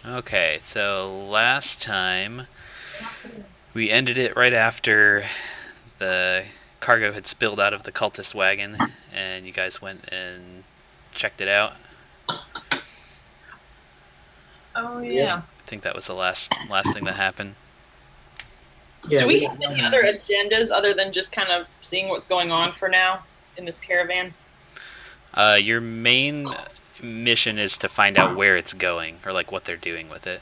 Okay, so last time we ended it right after the cargo had spilled out of the cultist wagon, and you guys went and checked it out. Oh Yeah. yeah. I think that was the last thing that happened. Yeah, Do we we got have any nothing. other agendas other than just kind of seeing what's going on for now in this caravan? Your main mission is to find out where it's going, or like what they're doing with it.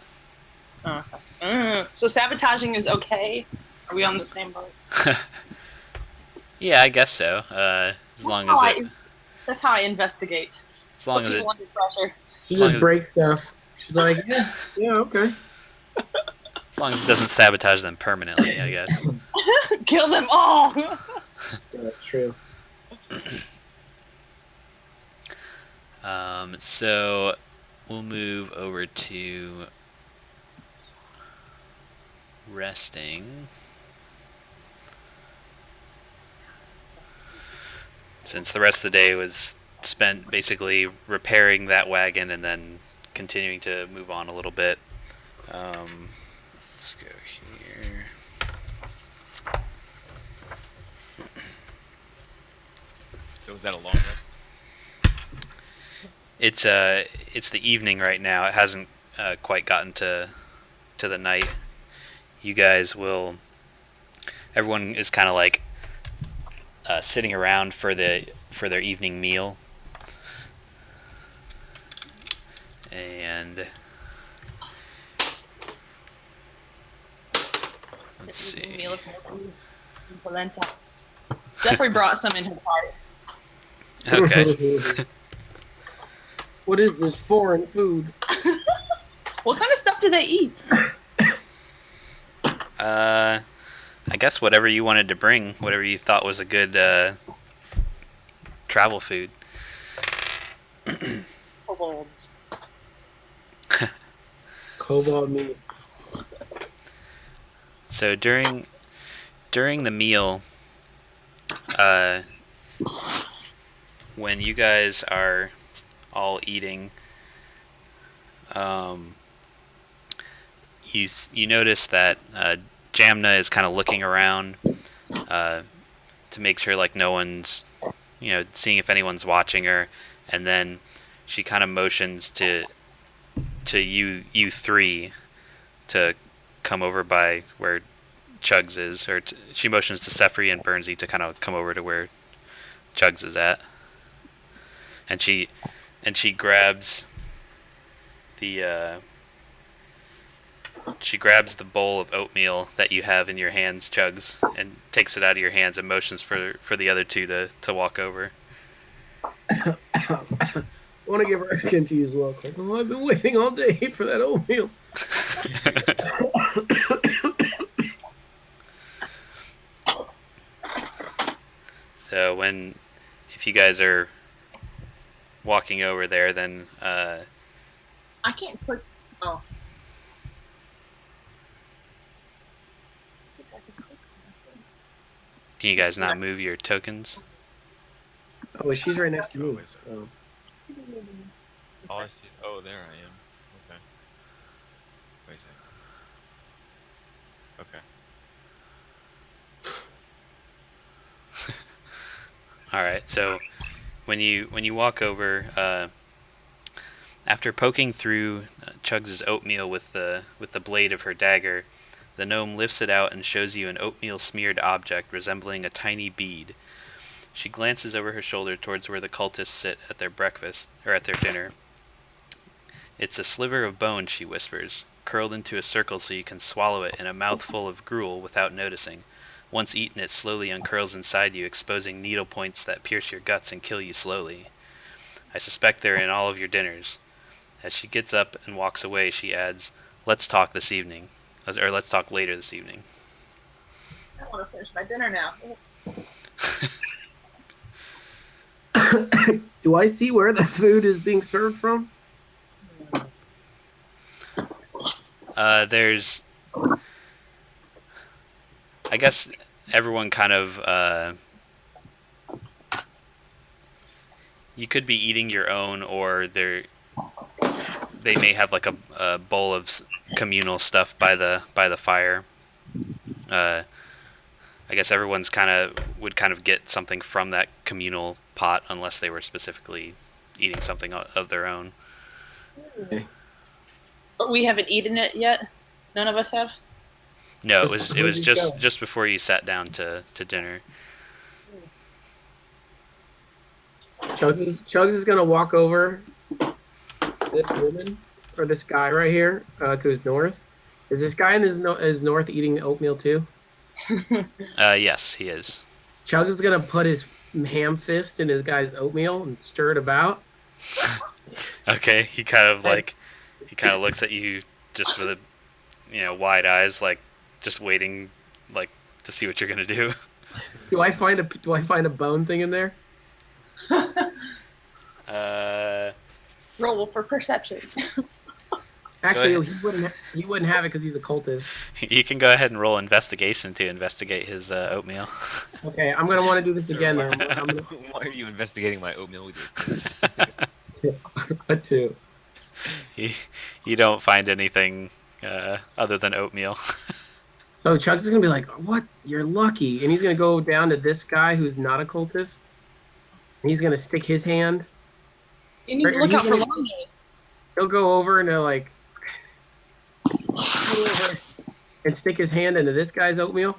Okay. So sabotaging is okay. Are we on the same boat? Yeah, I guess so. As That's long how as it, I. That's how I investigate. as long Put as it, people under pressure. She as long just as, breaks stuff. She's like, yeah, okay. as long as it doesn't sabotage them permanently, I guess. Kill them all. Yeah, that's true. So we'll move over to resting. Since the rest of the day was spent basically repairing that wagon and then continuing to move on a little bit. Let's go here. So is that a long rest? It's the evening right now. It hasn't quite gotten to the night. You guys will. Everyone is kind of like sitting around for their evening meal, and let's see. Meal of polenta. Jeffrey brought some in his heart. Okay. What is this foreign food? What kind of stuff do they eat? I guess whatever you wanted to bring, whatever you thought was a good travel food. Kobolds. Cobalt meat. So during the meal, uh, when you guys are all eating, you notice that Jamna is kind of looking around to make sure like no one's seeing if anyone's watching her, and then she kind of motions to you three to come over by where Chugs is, or she motions to Sefri and Burnsy to kind of come over to where Chugs is at, and she grabs the she grabs the bowl of oatmeal that you have in your hands, Chugs, and takes it out of your hands and motions for the other two to walk over. I want to give her a confused look. Like, oh, I've been waiting all day for that oatmeal. So if you guys are walking over there, then I can't click. Oh. can you guys not move your tokens? Oh, well, she's right next to me. Oh, is it? So. All I see is, oh, there I am. Okay. Wait a second. Okay. All right. So when you walk over, after poking through Chugs' oatmeal with the blade of her dagger, the gnome lifts it out and shows you an oatmeal smeared object resembling a tiny bead. She glances over her shoulder towards where the cultists sit at their breakfast or at their dinner. It's a sliver of bone, she whispers, curled into a circle so you can swallow it in a mouthful of gruel without noticing. Once eaten, it slowly uncurls inside you, exposing needle points that pierce your guts and kill you slowly. I suspect they're in all of your dinners. As she gets up and walks away, she adds, "Let's talk this evening." Or let's talk later this evening. I want to finish my dinner now. Do I see where the food is being served from? There's, I guess, everyone kind of. You could be eating your own, or they they may have like a bowl of communal stuff by the fire. I guess everyone's would kind of get something from that communal pot unless they were specifically eating something of their own. But we haven't eaten it yet. None of us have. No, it was Where'd you go? just before you sat down to dinner. Chugs is gonna walk over this woman or this guy right here to his north. Is this guy in his north eating oatmeal too? Yes, he is. Chugs is gonna put his ham fist in his guy's oatmeal and stir it about. Okay, he kind of looks at you just with wide eyes, like just waiting, like to see what you're gonna do. Do I find a bone thing in there? Roll for perception. Actually, he wouldn't have it because he's a cultist. You can go ahead and roll investigation to investigate his oatmeal. Okay, I'm gonna want to do this Sir, again. why, Though. I'm gonna why are you investigating my oatmeal with your fist? a 2. You don't find anything other than oatmeal. So Chugs is gonna be like, "What? You're lucky," and he's gonna go down to this guy who's not a cultist. And he's gonna stick his hand. You need to look out for long nose. He'll go over and go over and stick his hand into this guy's oatmeal.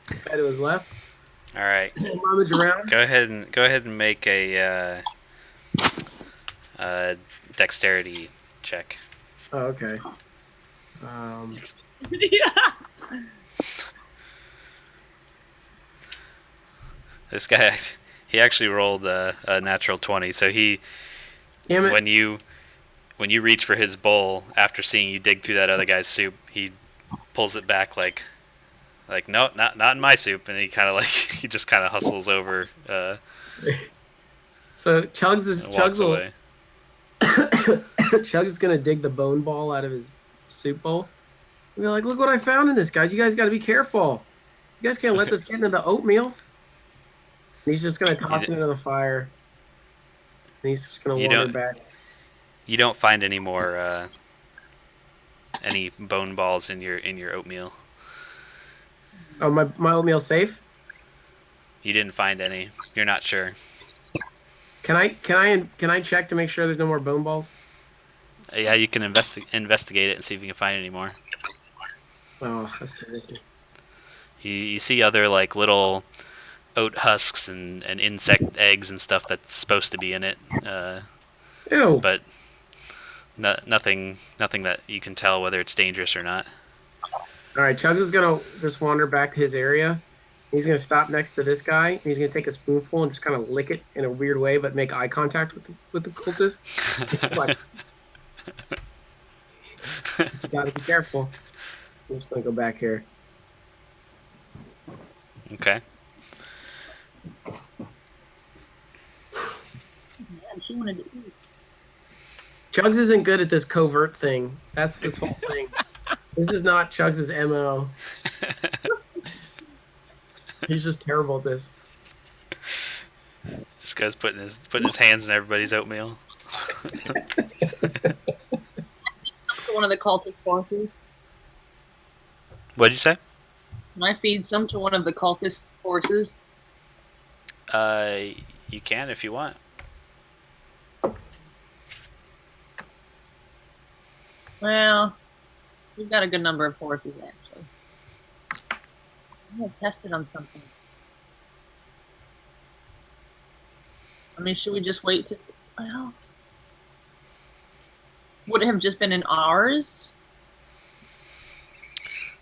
This guy to his left. All right, And rummage around. go ahead and make a dexterity check. Oh, okay. Yeah. This guy, he actually rolled a natural 20, so Damn it. when you reach for his bowl after seeing you dig through that other guy's soup, he pulls it back like no, not in my soup, and he just kind of hustles over So and walks Chugs away. Chugs is gonna dig the bone ball out of his soup bowl. And be like, "Look what I found in this, guys. You guys got to be careful. You guys can't let this get into the oatmeal." And he's just gonna toss it into the fire. And he's just gonna wander back. You don't find any more any bone balls in your oatmeal. Oh, my oatmeal's safe. You didn't find any. You're not sure. Can I check to make sure there's no more bone balls? Yeah, you can investigate it and see if you can find any more. Oh, that's ridiculous. You see other like little oat husks and insect eggs and stuff that's supposed to be in it, Ew. but nothing that you can tell whether it's dangerous or not. All right, Chugs is gonna just wander back to his area. He's gonna stop next to this guy. And he's gonna take a spoonful and just kind of lick it in a weird way, but make eye contact with the cultist. Like, you gotta be careful. I'm just gonna go back here. Okay. She wanted to eat. Chugs isn't good at this covert thing. That's this whole thing. This is not Chugs' MO. He's just terrible at this. Just goes putting his hands in everybody's oatmeal. One of the cultist forces. What'd you say? Can I feed some to one of the cultist forces? You can if you want. Well, we've got a good number of forces actually. I'm gonna test it on something. I mean, should we just wait to see? Well, would it have just been in ours?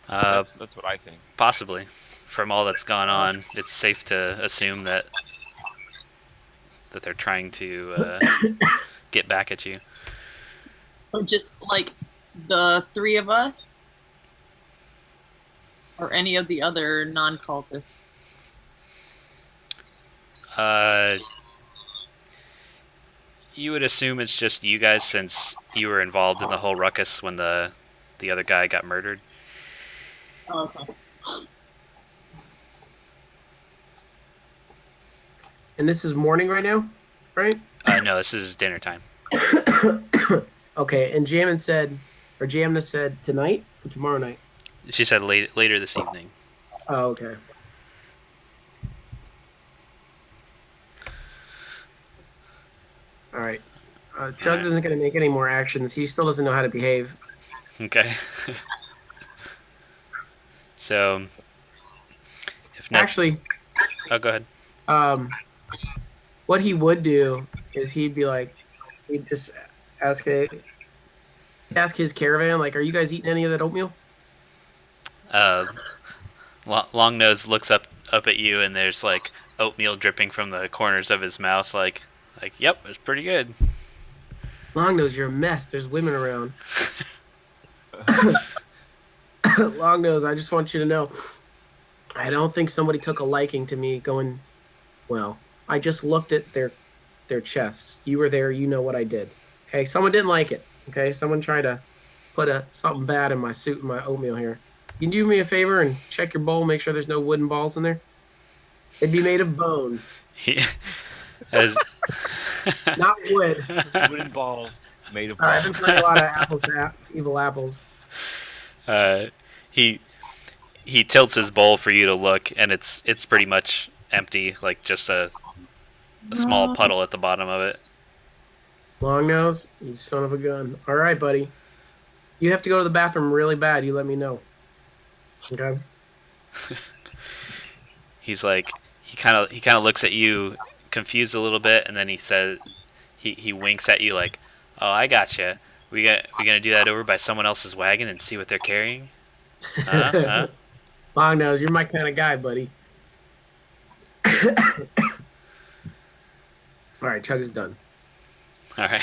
That's what I think. Possibly. From all that's gone on, it's safe to assume that they're trying to get back at you. Or just like the 3 of us? Or any of the other non-cultists? You would assume it's just you guys since you were involved in the whole ruckus when the other guy got murdered. Oh, okay. And this is morning right now, right? No, this is dinner time. Okay, and Jamna said tonight or tomorrow night? She said later this evening. Oh, okay. All right. Chugs Alright. isn't going to make any more actions. He still doesn't know how to behave. Okay. So, if no, Actually, oh, go ahead. what he would do is he'd just ask ask his caravan, like, "Are you guys eating any of that oatmeal?" Longnose looks up at you, and there's like oatmeal dripping from the corners of his mouth. Like, yep, it's pretty good. Longnose, you're a mess. There's women around. Longnose, I just want you to know, I don't think somebody took a liking to me going, well, I just looked at their chests. You were there. You know what I did. Okay, someone didn't like it. Okay, someone tried to put something bad in my soup and my oatmeal here. You can do me a favor and check your bowl, make sure there's no wooden balls in there. It'd be made of bone, He, as, not wood. Wooden balls made of Sorry, I've been balls. playing a lot of evil apples. he tilts his bowl for you to look, and it's pretty much empty, like just a small puddle at the bottom of it. Longnose, you son of a gun. All right, buddy. You have to go to the bathroom really bad. You let me know. Okay. He's like, he kind of looks at you, confused a little bit, and then he says, he winks at you like, "Oh, I gotcha. We gonna do that over by someone else's wagon and see what they're carrying?" Huh? Longnose, you're my kind of guy, buddy. All right, Chug is done. All right.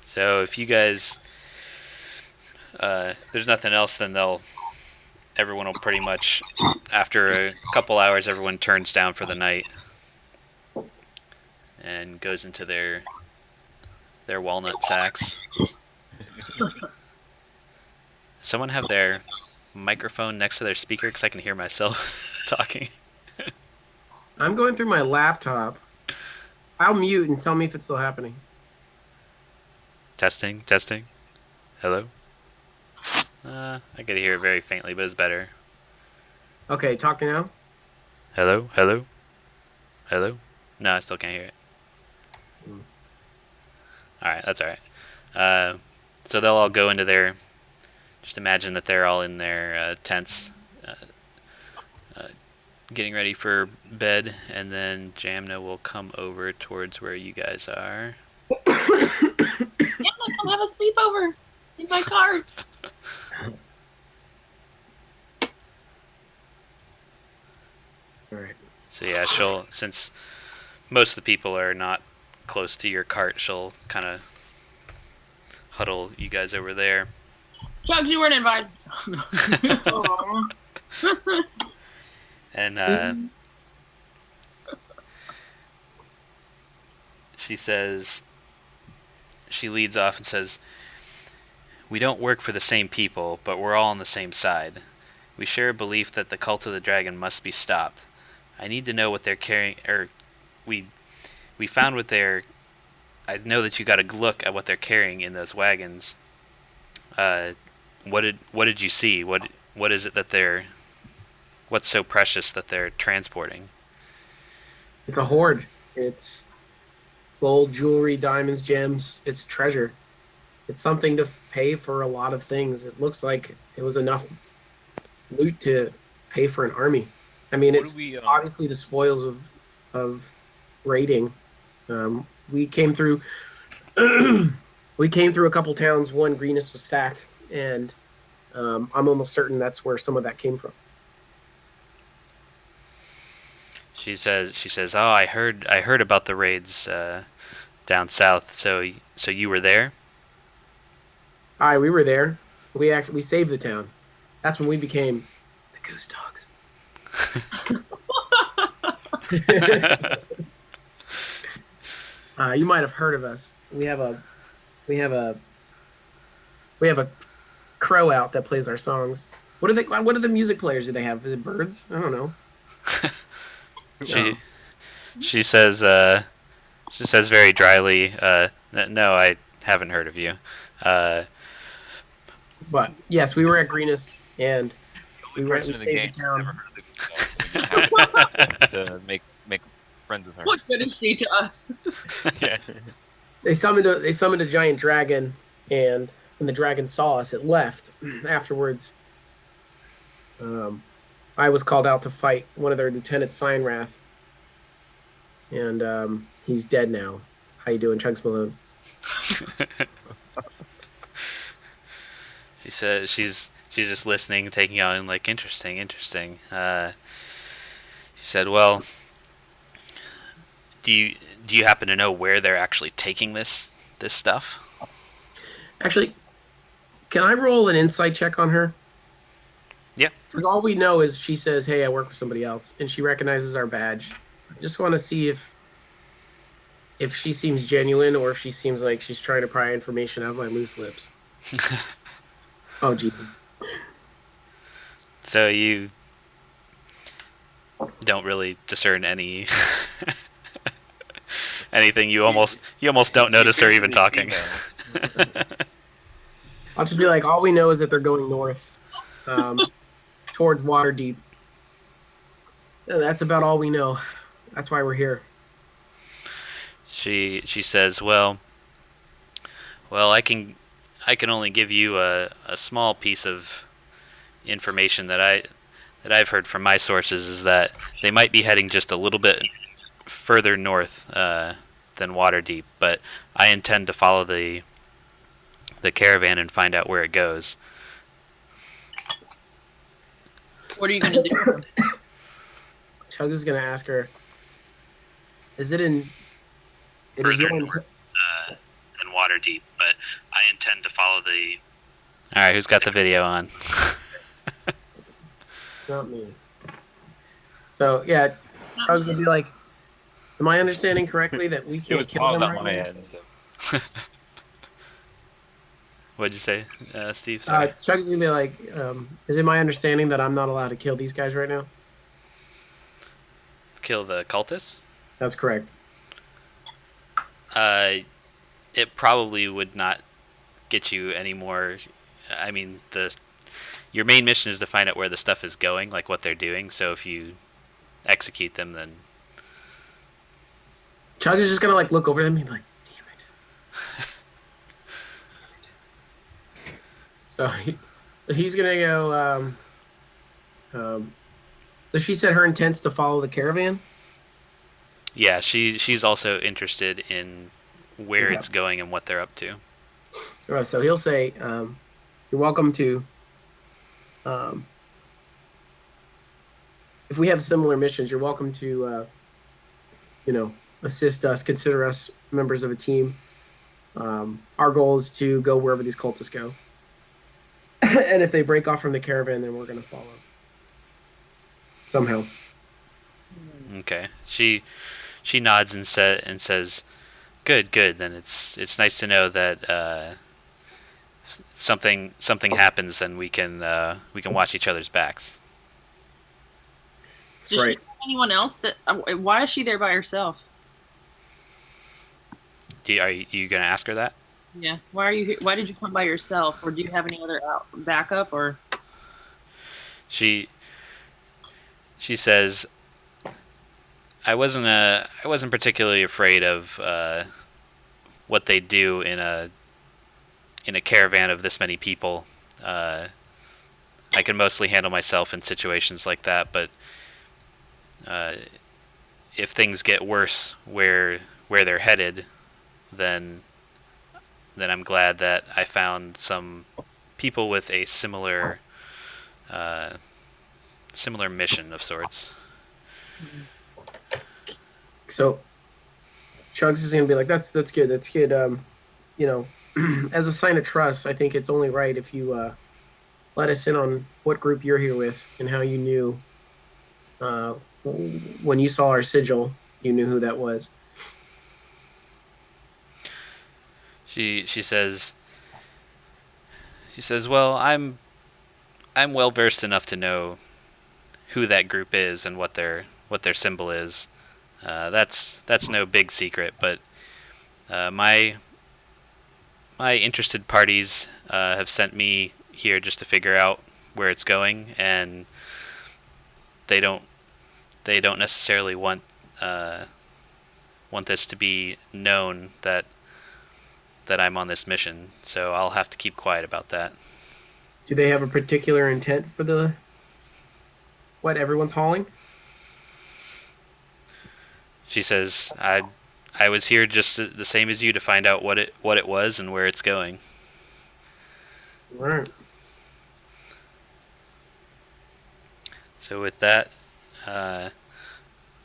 So if you guys, there's nothing else, then everyone will pretty much, after a couple hours, everyone turns down for the night and goes into their walnut sacks. Someone have their microphone next to their speaker, because I can hear myself talking. I'm going through my laptop. I'll mute and tell me if it's still happening. Testing. Hello? I could hear it very faintly, but it's better. Okay, talk now. Hello? No, I still can't hear it. Alright, that's alright. So they'll all go into their... Just imagine that they're all in their tents, getting ready for bed, and then Jamna will come over towards where you guys are. Yeah, come have a sleepover in my car. All right. So yeah, since most of the people are not close to your cart, she'll kind of huddle you guys over there. Chugs, you weren't invited. Aw. And she leads off and says, "We don't work for the same people, but we're all on the same side. We share a belief that the cult of the dragon must be stopped. I need to know what they're carrying, or we found what they're... I know that you got a look at what they're carrying in those wagons. What did you see? What is it that they're... What's so precious that they're transporting?" It's a hoard. It's gold, jewelry, diamonds, gems. It's treasure. It's something to pay for a lot of things. It looks like it was enough loot to pay for an army. I mean, What it's do we, obviously the spoils of raiding. We came through. We came through a couple towns. One, Greenest was sacked, and I'm almost certain that's where some of that came from. She says, "Oh, I heard about the raids down south. So you were there?" Aye, we were there. We saved the town. That's when we became the Goose Dogs. You might have heard of us. We have a crow out that plays our songs. What are the music players do they have? Is it birds? I don't know. She says, She says very dryly, "No, I haven't heard of you." Uh, But yes, we were at Greenest, and The only person in the saved game the who's never town. heard of the girl, so we just have to make friends with her. What good is she to us? Yeah. They summoned a giant dragon, and when the dragon saw us, it left. Afterwards, I was called out to fight one of their lieutenants, Signwrath, and he's dead now. How you doing, Chunks Malone? she says she's just listening, taking on like interesting, interesting. She said, "Well, do you happen to know where they're actually taking this stuff?" Actually, can I roll an insight check on her? Yeah. Because all we know is she says, "Hey, I work with somebody else," and she recognizes our badge. I just want to see if she seems genuine or if she seems like she's trying to pry information out of my loose lips. Oh, Jesus. So you don't really discern any anything. You almost don't notice her even talking. I'll just be like, all we know is that they're going north, towards Waterdeep. That's about all we know. That's why we're here. She says, "Well, I can only give you a small piece of information that I've heard from my sources is that they might be heading just a little bit further north than Waterdeep, but I intend to follow the caravan and find out where it goes." What are you gonna do? Chugs is gonna ask her, "Is it in? It is Further your north than Waterdeep, but I intend to follow the. All right, who's got the video on? It's not me." So yeah, I was gonna be like, "Am I understanding correctly that we It can't was kill paused them on right my now?" end, so What'd you say, Steve? Sorry. Chugs is gonna be like, "Is it my understanding that I'm not allowed to kill these guys right now?" Kill the cultists? That's correct. It probably would not get you any more. I mean, your main mission is to find out where the stuff is going, like what they're doing. So if you execute them, then Chugs is just gonna like look over them and be like, "Damn it." So he's gonna go. So she said her intent's to follow the caravan. yeah, she's also interested in where Okay. it's going and what they're up to. So he'll say, "You're welcome to. If we have similar missions, you're welcome to, assist us. Consider us members of a team. Our goal is to go wherever these cultists go, and if they break off from the caravan, then we're gonna follow somehow." Okay. She nods and says, "Good, good. Then it's nice to know that something happens, then we can watch each other's backs." Does Right. she have anyone else that? Why is she there by herself? Are you gonna ask her that? Yeah. Why are you? Why did you come by yourself? Or do you have any other backup? Or She says, I wasn't particularly afraid of what they do in a caravan of this many people. I can mostly handle myself in situations like that, but if things get worse where they're headed, then I'm glad that I found some people with a similar mission of sorts. So Chugs is gonna be like, "That's good. That's good. As a sign of trust, I think it's only right if you let us in on what group you're here with and how you knew when you saw our sigil, you knew who that was." She says, "Well, I'm well versed enough to know who that group is and what their symbol is. That's no big secret, but my interested parties have sent me here just to figure out where it's going, and they don't necessarily want this to be known that I'm on this mission. So I'll have to keep quiet about that. Do they have a particular intent for what everyone's hauling? She says, I was here just the same as you to find out what it was and where it's going. Right. So with that,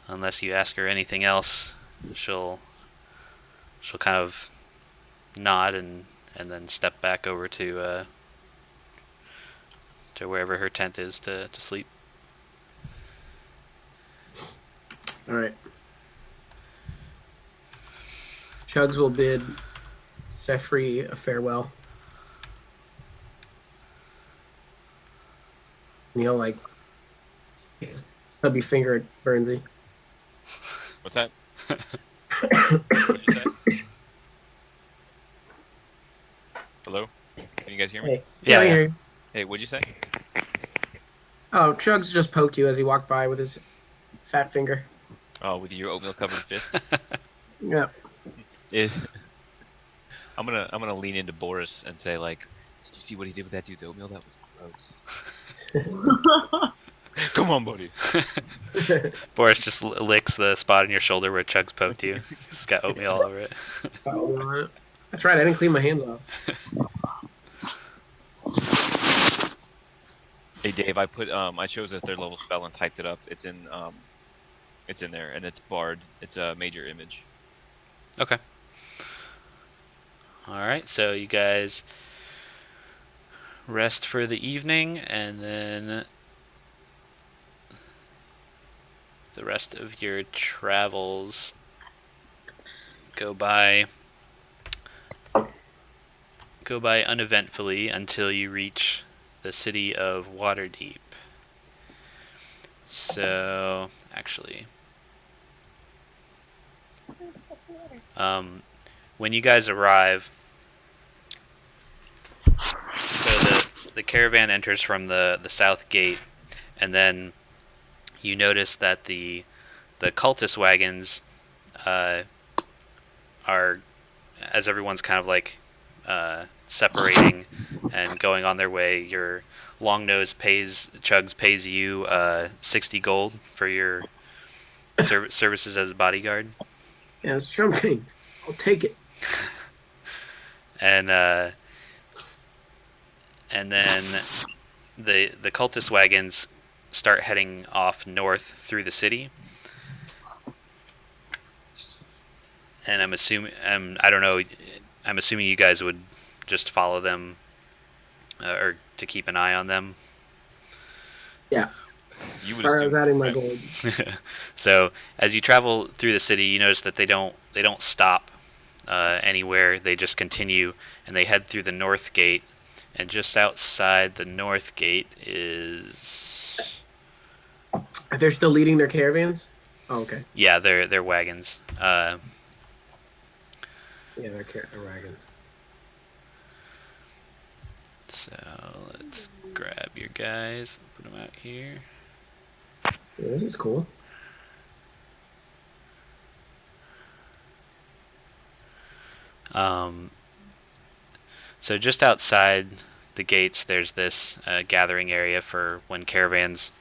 unless you ask her anything else, she'll kind of nod and then step back over to wherever her tent is to sleep. All right. Chugs will bid Sefri a farewell. And he'll like stubby finger at Burnsy. What's that? What'd you say? Hello? Can you guys hear me? Hey. Yeah, I yeah. hear you. Hey, what'd you say? Oh, Chugs just poked you as he walked by with his fat finger. Oh, with your oatmeal covered fist? Yeah. I'm gonna lean into Boris and say like, did you see what he did with that dude's oatmeal? That was gross. Come on, buddy. Boris just licks the spot on your shoulder where Chugs poked you. It's got oatmeal all over it. That's right. I didn't clean my hands off. Hey Dave, I put I chose a 3rd level spell and typed it up. It's in there and it's Bard. It's a major image. Okay. Alright, so you guys rest for the evening, and then the rest of your travels go by uneventfully until you reach the city of Waterdeep. So, actually, when you guys arrive, so the caravan enters from the south gate, and then you notice that the cultist wagons are, as everyone's kind of like separating and going on their way, your Longnose Chugs pays you 60 gold for your services as a bodyguard. Yeah, it's jumping. I'll take it. And then the cultist wagons start heading off north through the city. And I'm assuming you guys would just follow them, or to keep an eye on them. Yeah. You would Sorry, I was assume, adding my right? gold. So as you travel through the city, you notice that they don't stop anywhere. They just continue, and they head through the north gate. And just outside the north gate is, They're still leading their caravans? Oh, okay. yeah, they're wagons. Yeah, they're wagons. So let's grab your guys, put them out here. Yeah, this is cool. So just outside the gates, there's this gathering area for when caravans.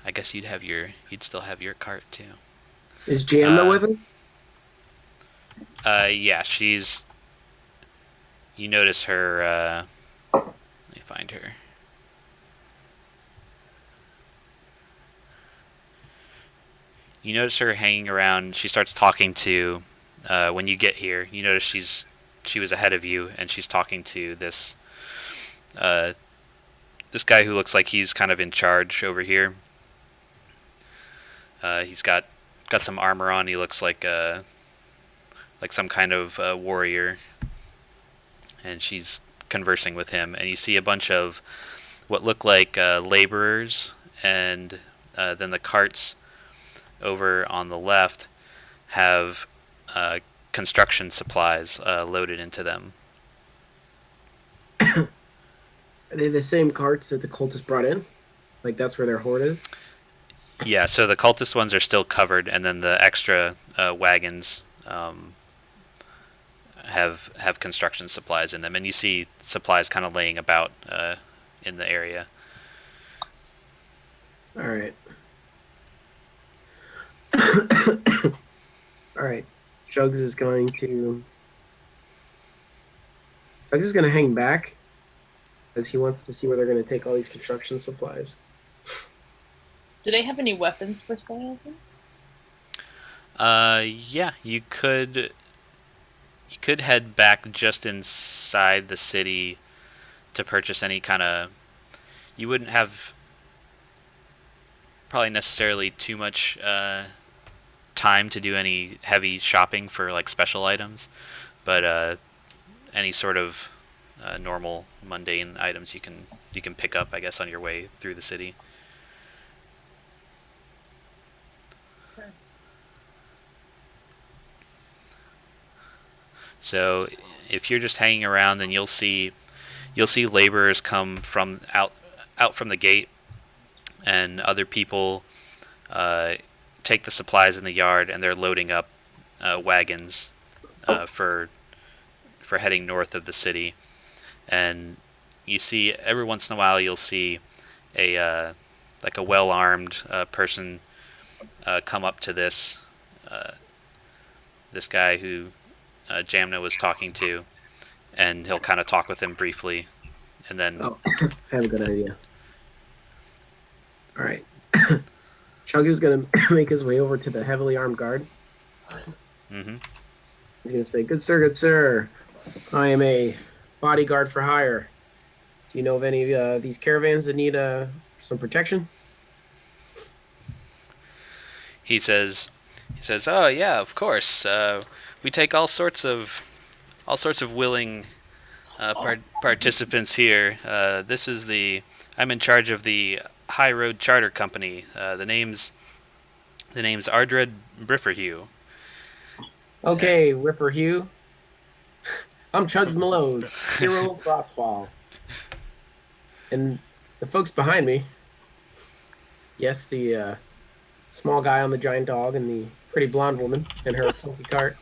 I guess you'd still have your cart too. Is Jamna with him? Yeah, she's. You notice her. Let me find her. You notice her hanging around. She starts talking to. When you get here, you notice she was ahead of you, and she's talking to this. This guy who looks like he's kind of in charge over here. He's got some armor on. He looks like some kind of warrior, and she's conversing with him. And you see a bunch of what look like laborers, and then the carts over on the left have construction supplies loaded into them. Are they the same carts that the cultists brought in? Like that's where their hoard is? Yeah, so the cultist ones are still covered, and then the extra wagons have construction supplies in them, and you see supplies kind of laying about in the area. All right. All right. Jugs is going to hang back because he wants to see where they're going to take all these construction supplies. Do they have any weapons for sale? Yeah, you could head back just inside the city to purchase any kind of. You wouldn't have probably necessarily too much time to do any heavy shopping for like special items, but any sort of normal mundane items you can pick up, I guess, on your way through the city. So if you're just hanging around, then you'll see laborers come from out from the gate, and other people take the supplies in the yard, and they're loading up wagons for heading north of the city. And you see every once in a while you'll see a like a well-armed person come up to this guy who Jamna was talking to, and he'll kind of talk with him briefly, and then. Oh, I have a good idea. All right. Chug is going to make his way over to the heavily armed guard. Mm-hmm. He's going to say, good sir, I am a bodyguard for hire. Do you know of any of these caravans that need some protection? He says, oh yeah, of course. We take all sorts of willing participants here. I'm in charge of the High Road Charter Company. The name's Ardred Brifferhue. Okay, Rifferhue. I'm Chugs Malone, Hero Crossfall. And the folks behind me, yes, the small guy on the giant dog and the pretty blonde woman in her funky cart.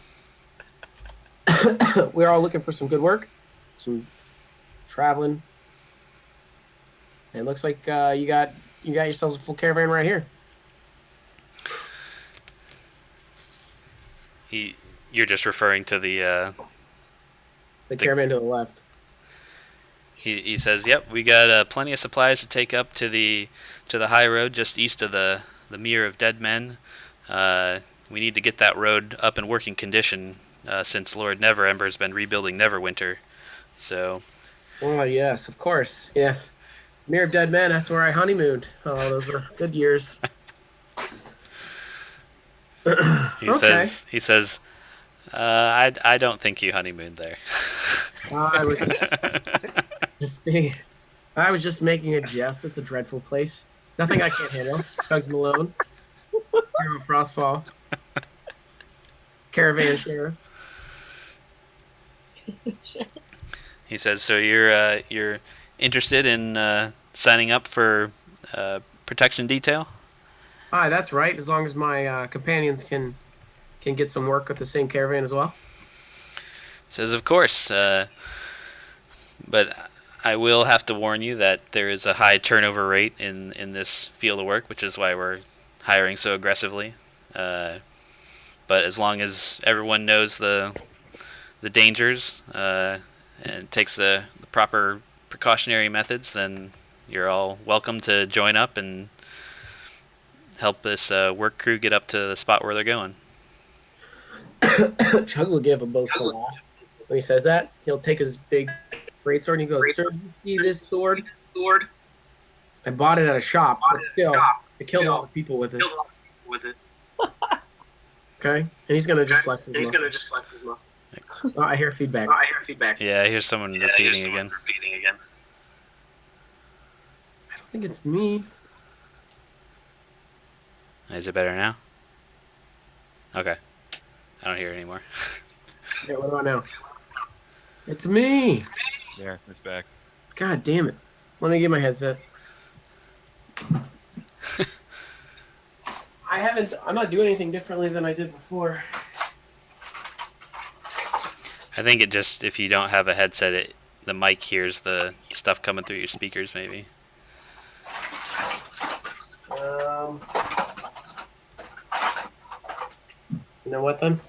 We're all looking for some good work, some traveling. And it looks like you got yourselves a full caravan right here. You're just referring to the caravan to the left. He says, "Yep, we got plenty of supplies to take up to the high road just east of the Mere of Dead Men. We need to get that road up in working condition since Lord Neverember's been rebuilding Neverwinter. So." Oh yes, of course, yes. Mere of Dead Men. That's where I honeymooned. Oh, those were good years. He says, I don't think you honeymooned there. I was just making a jest. It's a dreadful place. Nothing I can't handle. Chugs Malone. Hero Frostfall. Caravan Sheriff. He says, so you're interested in signing up for protection detail? Hi, that's right. As long as my companions can get some work with the same caravan as well. Says, of course. But I will have to warn you that there is a high turnover rate in this field of work, which is why we're hiring so aggressively. But as long as everyone knows the dangers and takes the proper precautionary methods, then you're all welcome to join up and help this work crew get up to the spot where they're going. Chug will give a boastful laugh. When he says that, he'll take his big greatsword and he goes, "Sir, you see this sword? I bought it at a shop, but still, I killed all the people with it." Okay? And he's going to just flex his muscle. Oh, I hear feedback. Yeah, I hear someone repeating again. I don't think it's me. Is it better now? Okay. I don't hear it anymore. Yeah, what about now? It's me. There, it's back. God damn it. Let me get my headset. I'm not doing anything differently than I did before. I think it just, if you don't have a headset, the mic hears the stuff coming through your speakers, maybe. You know what then?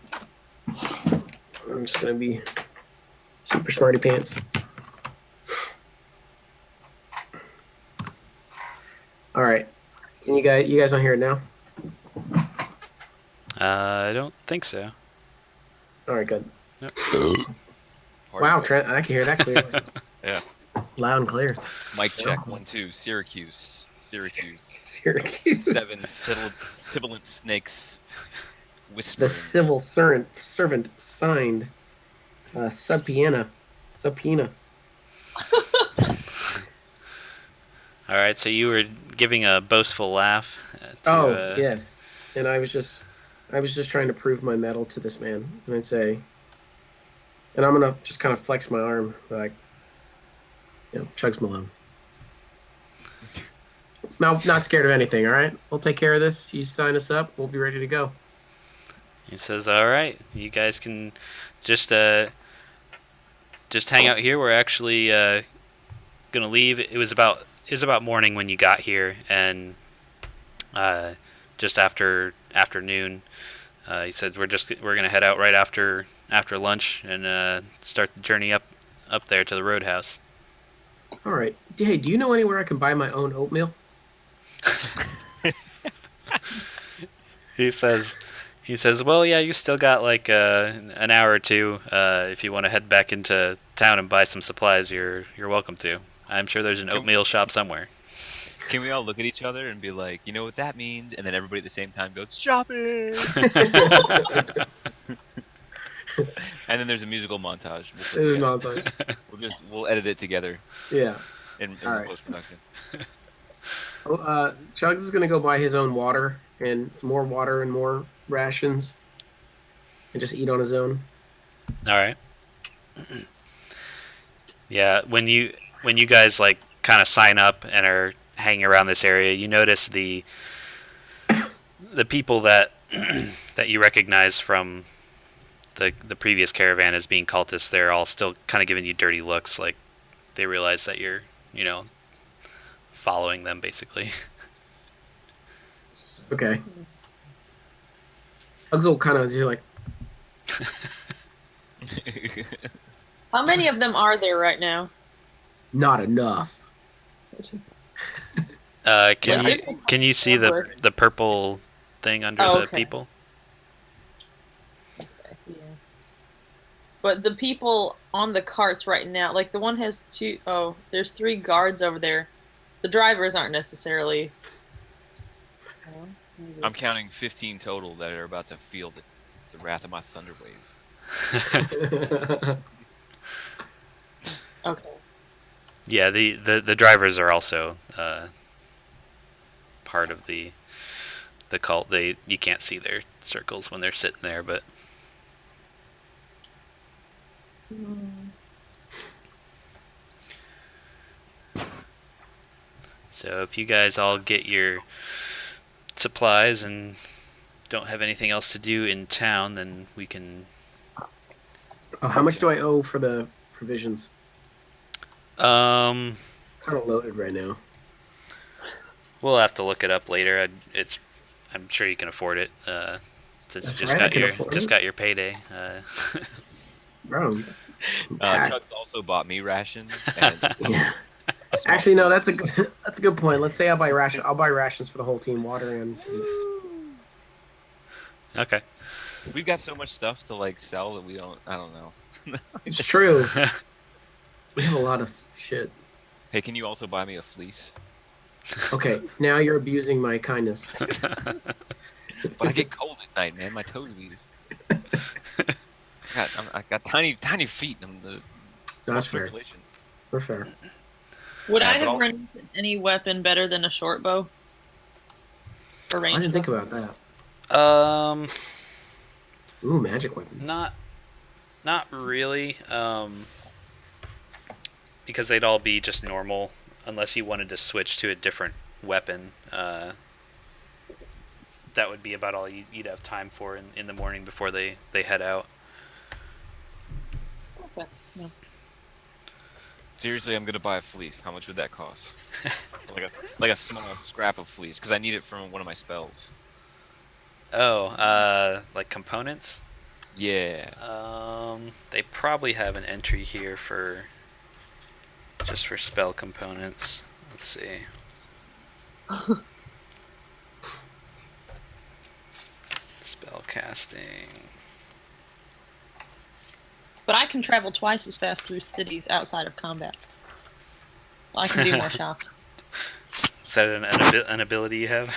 I'm just gonna be super smarty pants. All right. Can you guys don't hear it now? I don't think so. All right, good. Yep. Wow, Trent, I can hear that clearly. Yeah. Loud and clear. Mic check 1 2. Syracuse. Syracuse. 7 sibilant snakes The whispering. civil servant signed. Subpoena. All right, so you were giving a boastful laugh. Yes, and I was just trying to prove my mettle to this man, and I'd say, and I'm gonna just kind of flex my arm, like, Chugs Malone. No, not scared of anything. All right, we'll take care of this. You sign us up, we'll be ready to go. He says, "All right, you guys can just hang out here. We're actually gonna leave. It was about morning when you got here, and just after noon. He said we're gonna head out right after lunch and start the journey up there to the roadhouse." All right. Hey, do you know anywhere I can buy my own oatmeal? He says, well, yeah, you still got like an hour or two. If you want to head back into town and buy some supplies, you're welcome to. I'm sure there's an oatmeal shop somewhere. Can we all look at each other and be like, you know what that means? And then everybody at the same time goes, shopping! And then there's a musical montage. We'll edit it together Yeah. in All the right. post-production. Chugs is gonna go buy his own water and some more water and more rations, and just eat on his own. All right. Yeah, when you guys like kind of sign up and are hanging around this area, you notice the people that that you recognize from the previous caravan as being cultists. They're all still kind of giving you dirty looks, like they realize that you're following them basically. Okay. Chugs will kind of do like, How many of them are there right now? not enough. Can you see the purple thing under the okay. people? Yeah. But the people on the carts right now, like the one has two, there's 3 guards over there. The drivers aren't necessarily. I'm counting 15 total that are about to feel the wrath of my thunder wave. Okay. Yeah, the drivers are also part of the cult. You can't see their circles when they're sitting there, but so if you guys all get your supplies and don't have anything else to do in town, then we can. How much do I owe for the provisions? Kind of loaded right now. We'll have to look it up later. I'm sure you can afford it since That's you just right, I can got afford your it. got your payday. Bro. Chuck's also bought me rations. And Yeah. a small Actually, no. fleece. That's a good point. Let's say I'll buy rations for the whole team, water and food. Okay. We've got so much stuff to like sell that we don't. I don't know. It's true. We have a lot of shit. Hey, can you also buy me a fleece? Okay, now you're abusing my kindness. But I get cold at night, man. My toesies. I got tiny feet. I'm the That's fair. circulation. We're fair. Would Yeah, I but have I'll- run any weapon better than a short bow? Or I range didn't think bow? about that. Ooh, magic weapons. Not really. Because they'd all be just normal, unless you wanted to switch to a different weapon. That would be about all you'd have time for in the morning before they head out. Okay. No. Seriously, I'm gonna buy a fleece. How much would that cost? like a small scrap of fleece, because I need it from one of my spells. Oh, like components? Yeah. They probably have an entry here for just for spell components. Let's see. Spell casting. But I can travel twice as fast through cities outside of combat. I can do more shops. Is that an ability you have?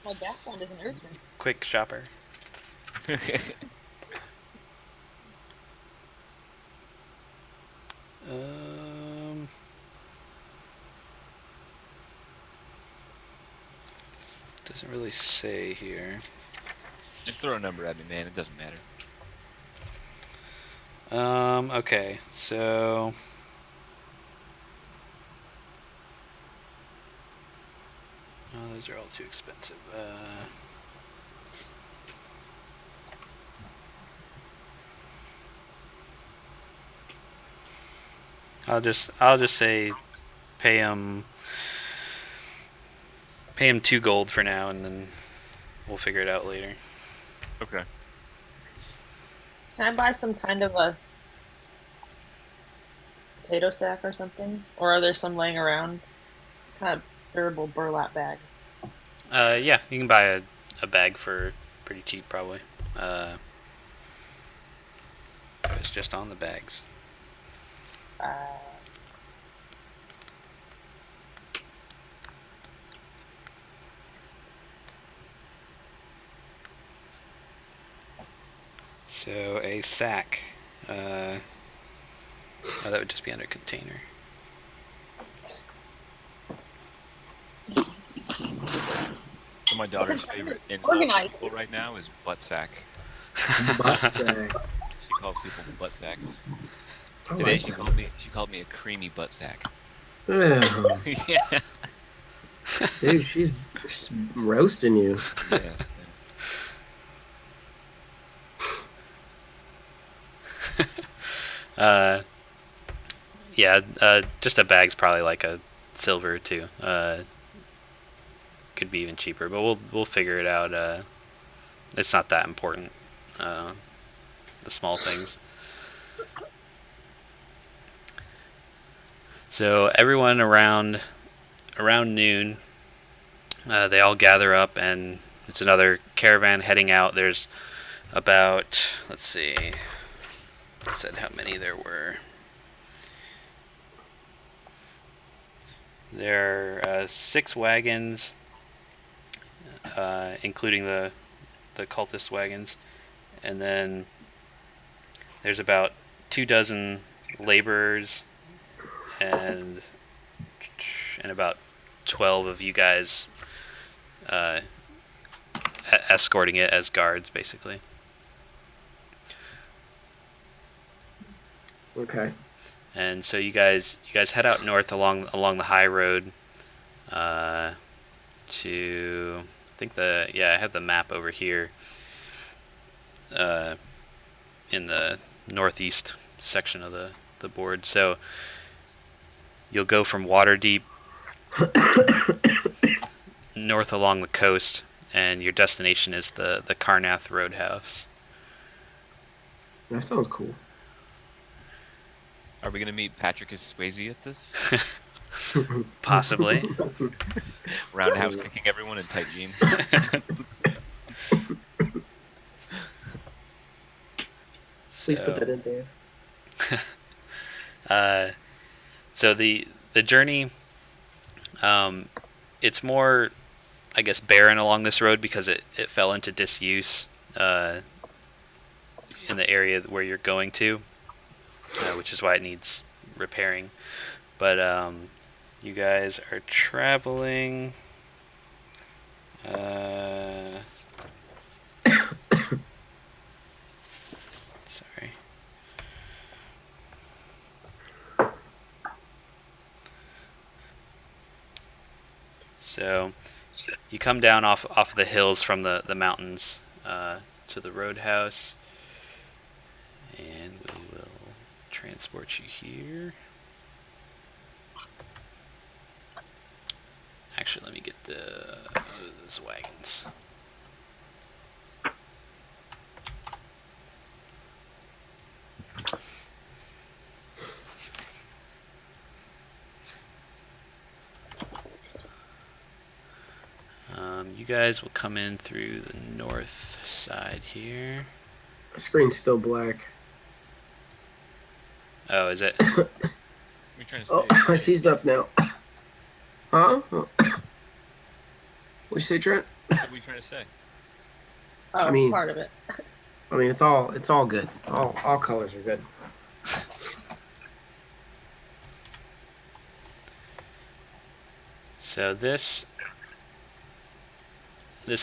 My background is an urchin. Quick shopper. Doesn't really say here. Just throw a number at me, man. It doesn't matter. Okay, so oh, those are all too expensive. I'll just say pay him 2 gold for now, and then we'll figure it out later. Okay. Can I buy some kind of a potato sack or something? Or are there some laying around? Kind of durable burlap bag. Yeah, you can buy a bag for pretty cheap, probably. It was just on the bags. So a sack. Oh, that would just be under container. So my daughter's favorite Organized. insult right now is butt sack. Butt sack. She calls people butt sacks. I Today like she that. called me a creamy butt sack. Yeah. Yeah. Dude, she's roasting you. Yeah. Just a bag's probably like a silver too. Could be even cheaper, but we'll figure it out. It's not that important. The small things. So everyone around noon, they all gather up, and it's another caravan heading out. There's about, let's see, it said how many there were. There are 6 wagons, including the cultist wagons, and then there's about 24 laborers, and about 12 of you guys escorting it as guards, basically. Okay. And so you guys head out north along the high road to, I think I have the map over here in the northeast section of the board. So you'll go from Waterdeep north along the coast, and your destination is the Karnath Roadhouse. That sounds cool. Are we gonna meet Patrick as Swayze at this? Possibly. Roundhouse kicking everyone in tight jeans. Please put that in there. So the journey, it's more, I guess, barren along this road because it fell into disuse in the area where you're going to, which is why it needs repairing. But you guys are traveling. So you come down off the hills from the mountains to the roadhouse, and we will transport you here. Actually, let me get those wagons. You guys will come in through the north side here. The screen's still black. Oh, is it? We're trying to stay. Oh, I see stuff now. Huh? What'd you say, Trent? What are we trying to say? Oh, I mean- part of it. I mean, it's all good. All colors are good. So this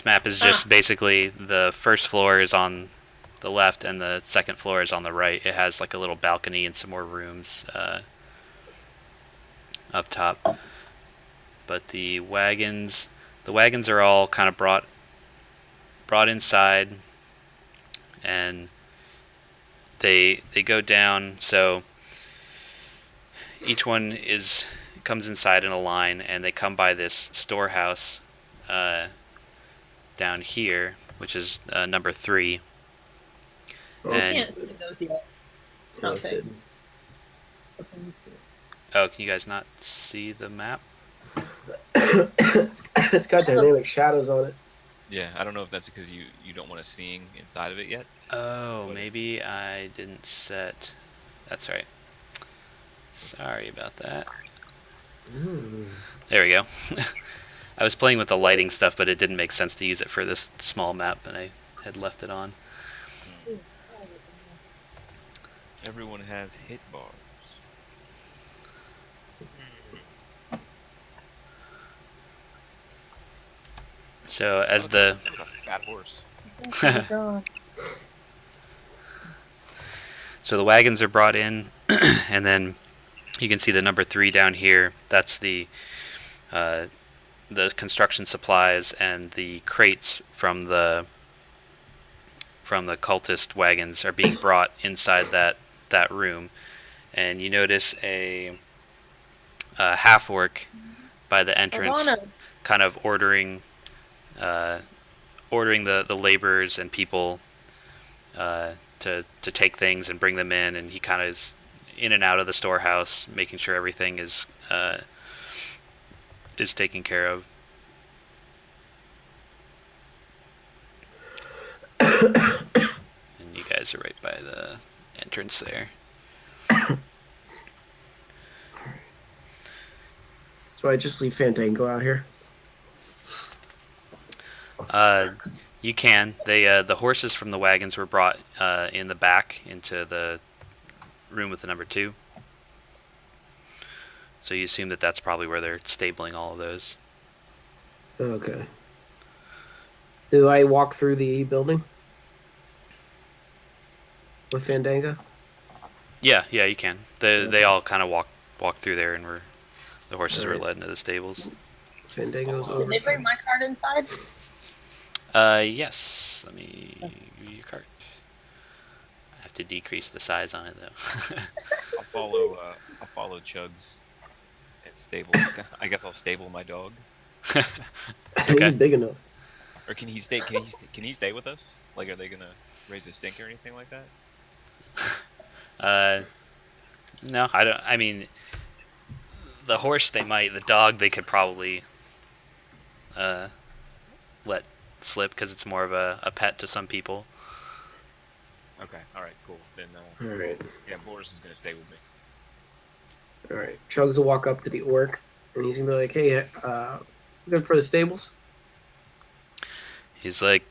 map is just basically the first floor is on the left and the second floor is on the right. It has like a little balcony and some more rooms up top. But the wagons are all kind of brought inside, and they go down. So each one comes inside in a line, and they come by this storehouse down here, which is number 3. Oh, I And- can't see those yet. no, it's Okay. hidden. Let me see. Oh, can you guys not see the map? It's got dynamic shadows on it. Yeah, I don't know if that's because you don't want us seeing inside of it yet. Oh, maybe I didn't set. That's right. Sorry about that. There we go. I was playing with the lighting stuff, but it didn't make sense to use it for this small map, and I had left it on. Everyone has hit bars. So as the Fat horse. so the wagons are brought in, and then you can see the number 3 down here. That's the construction supplies and the crates from the cultist wagons are being brought inside that room, and you notice a half orc by the entrance, Ivana. kind of ordering the laborers and people to take things and bring them in, and he kind of is in and out of the storehouse, making sure everything is taken care of. And you guys are right by the entrance there. So I just leave Fandango out here. You can. The horses from the wagons were brought in the back into the room with the number 2. So you assume that that's probably where they're stabling all of those. Okay. Do I walk through the building with Fandango? Yeah, you can. They all kind of walk through there, and the horses were led into the stables. Fandango's Did over. they bring my card inside? Yes. Let me give you your cart. I have to decrease the size on it though. I'll follow Chugs at stable. I guess I'll stable my dog. Okay. He's big enough. Or can he stay? Can he stay with us? Like, are they gonna raise a stink or anything like that? No, I don't. I mean, the horse they might. The dog they could probably let slip because it's more of a pet to some people. Okay. All right. Cool. Then All right. yeah, Boris is gonna stay with me. All right. Chugs will walk up to the orc, and he's gonna be like, "Hey, good for the stables?" He's like,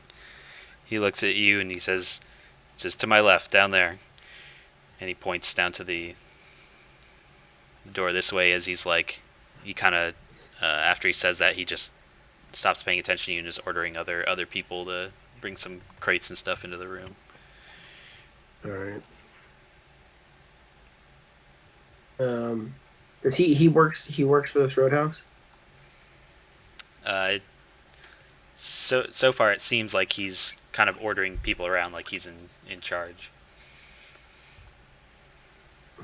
he looks at you and he says, to my left down there, and he points down to the door this way. As he's like, he kind of after he says that, he just stops paying attention to you and is ordering other people to bring some crates and stuff into the room. All right. Does he works for this roadhouse? So far it seems like he's kind of ordering people around, like he's in charge.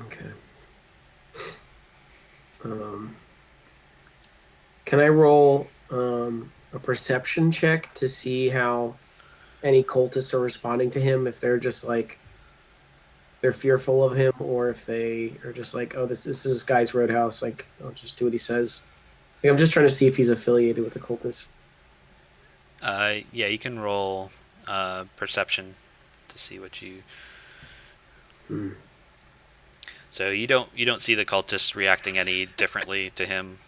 Okay. Can I roll a perception check to see how any cultists are responding to him? If they're just like they're fearful of him, or if they are just like, oh, this is this guy's roadhouse. Like, I'll just do what he says. Like, I'm just trying to see if he's affiliated with the cultists. Yeah, you can roll perception to see what you. So you don't see the cultists reacting any differently to him.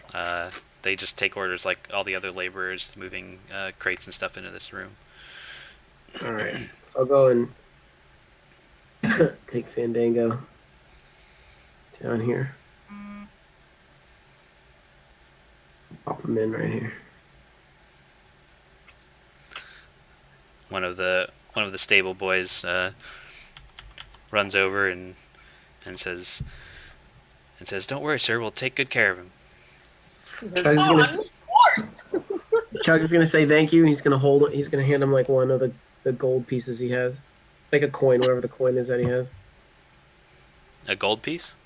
They just take orders like all the other laborers moving crates and stuff into this room. All right, so I'll go and take Fandango down here. Pop him in right here. One of the stable boys runs over and says, "Don't worry, sir. We'll take good care of him." Chuck is gonna say thank you, and he's gonna hold it. He's gonna hand him like one of the gold pieces he has, like a coin, whatever the coin is that he has. A gold piece?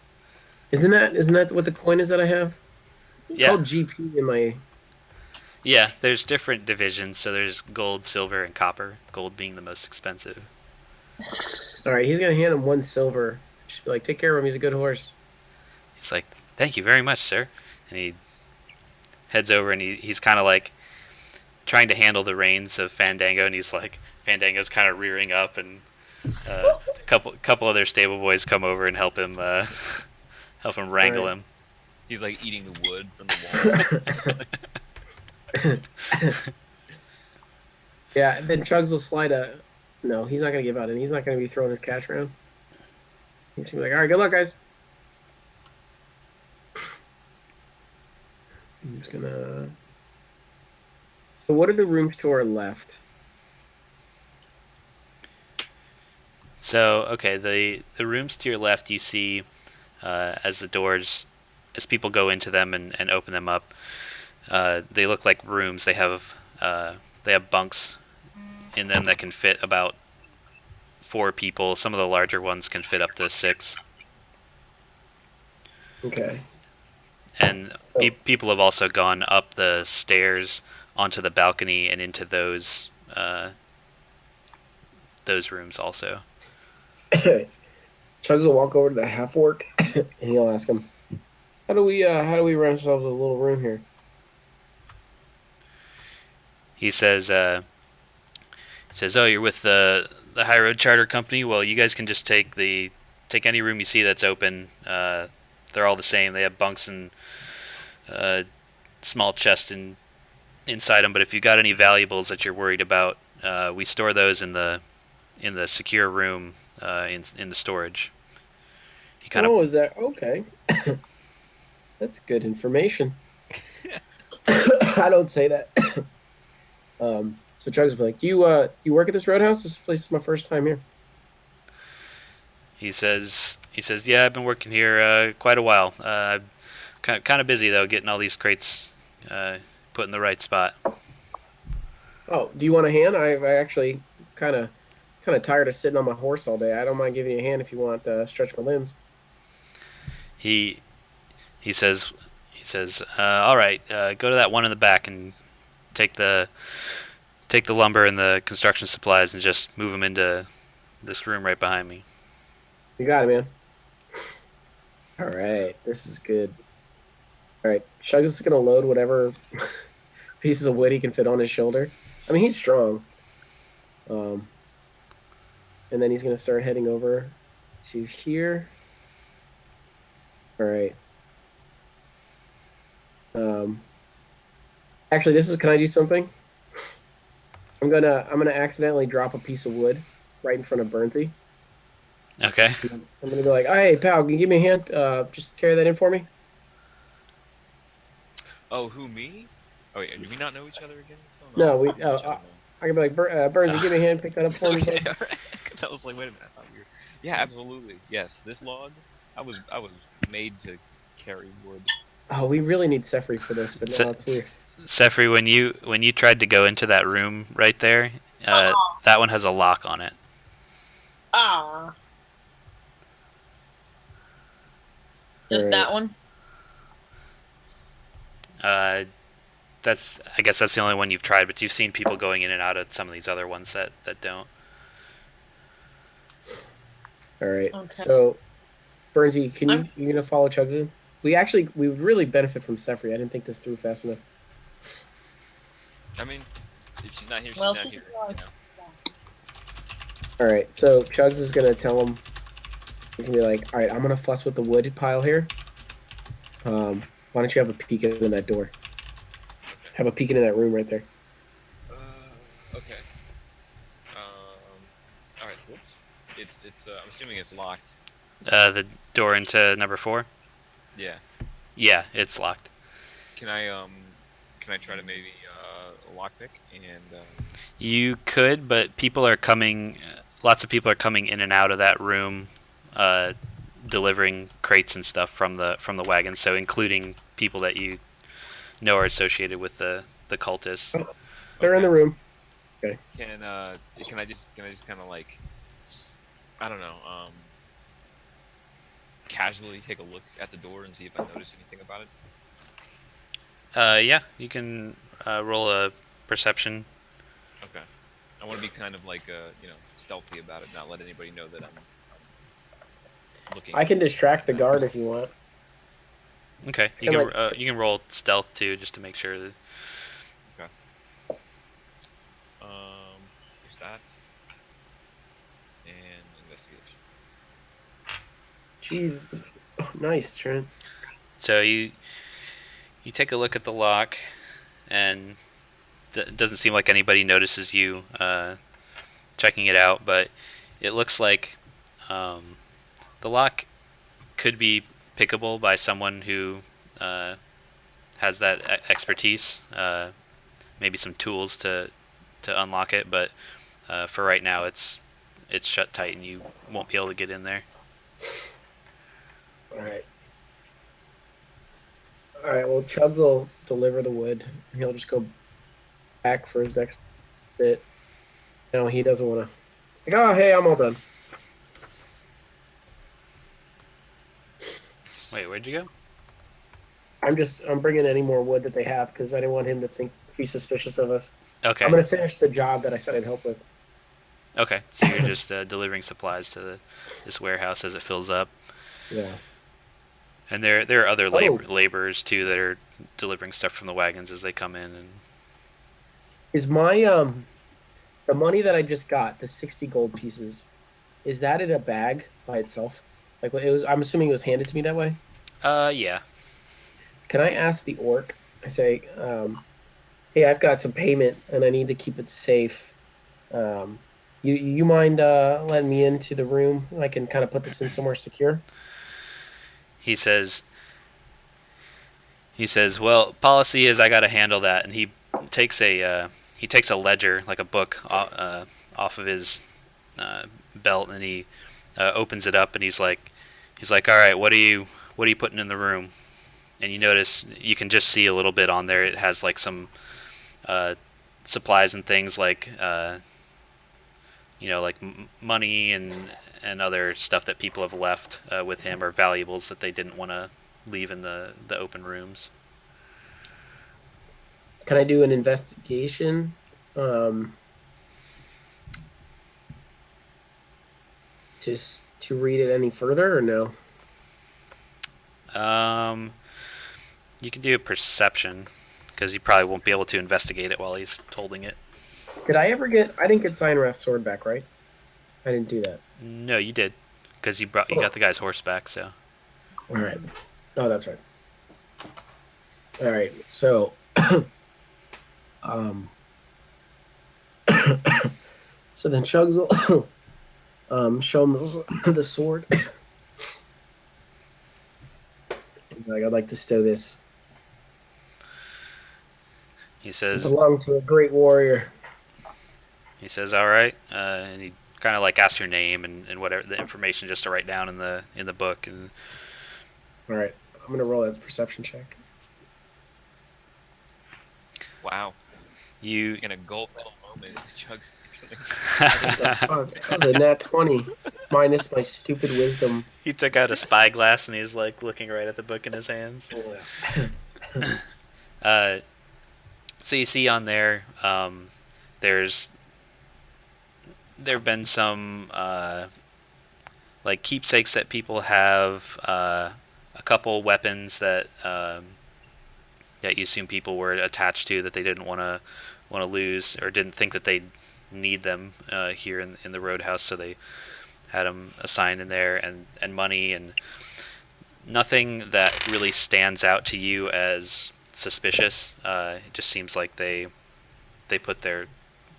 Isn't that what the coin is that I have? It's called GP in my. Yeah, there's different divisions. So there's gold, silver, and copper. Gold being the most expensive. All right, he's gonna hand him one silver. Just be like, take care of him. He's a good horse. He's like, "Thank you very much, sir." And he heads over and he's kind of like trying to handle the reins of Fandango, and he's like, Fandango's kind of rearing up, and a couple other stable boys come over and help him wrangle him. He's like eating the wood from the wall. Yeah, then Chugs will slide a. No, he's not gonna give out, and he's not gonna be throwing his cash around. He's gonna be like, all right, good luck, guys. I'm just gonna. So, what are the rooms to our left? So, okay, the rooms to your left you see as people go into them and open them up, they look like rooms. They have bunks in them that can fit about 4 people. Some of the larger ones can fit up to 6. Okay. And people have also gone up the stairs onto the balcony and into those rooms also. Chugs will walk over to the half orc and he'll ask him, how do we run ourselves a little room here? He says, "Oh, you're with the High Road Charter Company. Well, you guys can just take any room you see that's open. They're all the same. They have bunks and small chests inside them. But if you got any valuables that you're worried about, we store those in the secure room in the storage." Is that okay? That's good information. I don't say that. So Chugs will be like, "Do you work at this roadhouse? This place is my first time here." He says, "Yeah, I've been working here quite a while. Kind of busy though, getting all these crates put in the right spot." Oh, do you want a hand? I actually kind of tired of sitting on my horse all day. I don't mind giving you a hand if you want to stretch my limbs. He says, "All right, go to that one in the back and take the lumber and the construction supplies and just move them into this room right behind me." You got it, man. All right, this is good. All right, Shug is gonna load whatever pieces of wood he can fit on his shoulder. I mean, he's strong. And then he's gonna start heading over to here. All right. Actually, can I do something? I'm gonna accidentally drop a piece of wood right in front of Burnthie. Okay. I'm gonna be like, oh, "Hey, pal, can you give me a hand? Just carry that in for me." Oh, who, me? Oh, wait, do we not know each other again? No, we. I can be like, Burns, you give me a hand, pick that up for me. Okay, all right. 'Cause I was like, wait a minute. I thought we were... Yeah, absolutely. Yes, this log, I was made to carry wood. Oh, we really need Sefri for this, but no, it's weird. Sefri, when you tried to go into that room right there, that one has a lock on it. Ah. Just Alright. that one? Uh, I guess that's the only one you've tried, but you've seen people going in and out of some of these other ones that don't. All right. Okay. So, Bernsey, I'm- you gonna follow Chugs in? We would really benefit from Sefri. I didn't think this through fast enough. I mean, if she's not here, she's Well, not see, here. well, You know? All right. So Chugs is gonna tell him. He's gonna be like, "All right, I'm gonna fuss with the wood pile here. Why don't you have a peek into that door? Have a peek into that room right there." Okay. All right. Whoops. It's. I'm assuming it's locked. The door into number 4. Yeah. Yeah, it's locked. Can I try to maybe lockpick and You could, but people are coming. Lots of people are coming in and out of that room, delivering crates and stuff from the wagon. So including people that you know are associated with the cultists. Oh, they're in the room. can I just kind of like, I don't know, casually take a look at the door and see if I notice anything about it? Yeah, you can roll a perception. Okay. I want to be kind of like stealthy about it, not let anybody know that I'm looking. I can distract the guard if you want. Okay, you can roll stealth too, just to make sure that. Here's that. And investigation. Jeez, oh, nice, Trent. So you take a look at the lock, and it doesn't seem like anybody notices you checking it out, but it looks like the lock could be pickable by someone who has that expertise, maybe some tools to unlock it, but for right now it's shut tight and you won't be able to get in there. All right. All right. Well, Chugs will deliver the wood. He'll just go back for his next bit. No, he doesn't want to. Like, oh, hey, I'm all done. Wait, where'd you go? I'm bringing any more wood that they have because I didn't want him to be suspicious of us. Okay. I'm gonna finish the job that I said I'd help with. Okay, so you're just delivering supplies to this warehouse as it fills up. Yeah. And there are other laborers too that are delivering stuff from the wagons as they come in. And Is my the money that I just got, the 60 gold pieces, is that in a bag by itself? Like it was. I'm assuming it was handed to me that way. yeah. Can I ask the orc? I say, hey, I've got some payment and I need to keep it safe. You mind letting me into the room? I can kind of put this in somewhere secure. He says, well, policy is I got to handle that, and he takes a ledger, like a book, off of his belt, and he opens it up, and he's like, all right, what are you putting in the room? And you notice you can just see a little bit on there. It has like some supplies and things like like money and other stuff that people have left with him, or valuables that they didn't want to leave in the open rooms. Can I do an investigation? Just to read it any further, or no? You can do a perception, because you probably won't be able to investigate it while he's holding it. Did I ever get? I didn't get Cyanrath's sword back, right? I didn't do that. No, you did, because you got the guy's horse back. So. All right. Oh, that's right. All right. So, so then Chugs will show him the sword. Like, I'd like to stow this. He says, It belonged to a great warrior. He says, all right, and he kind of like asks your name and whatever the information just to write down in the book. And all right, I'm gonna roll that perception check. Wow. You In a gold medal moment, Chug's actually. That was a nat 20 minus my stupid wisdom. he took out a spyglass and he's like looking right at the book in his hands. So you see on there, there's there've been some like keepsakes that people have, a couple weapons that that you assume people were attached to that they didn't want to lose or didn't think that they'd need them here in the Roadhouse, so they had them assigned in there, and money, and nothing that really stands out to you as suspicious. It just seems like they put the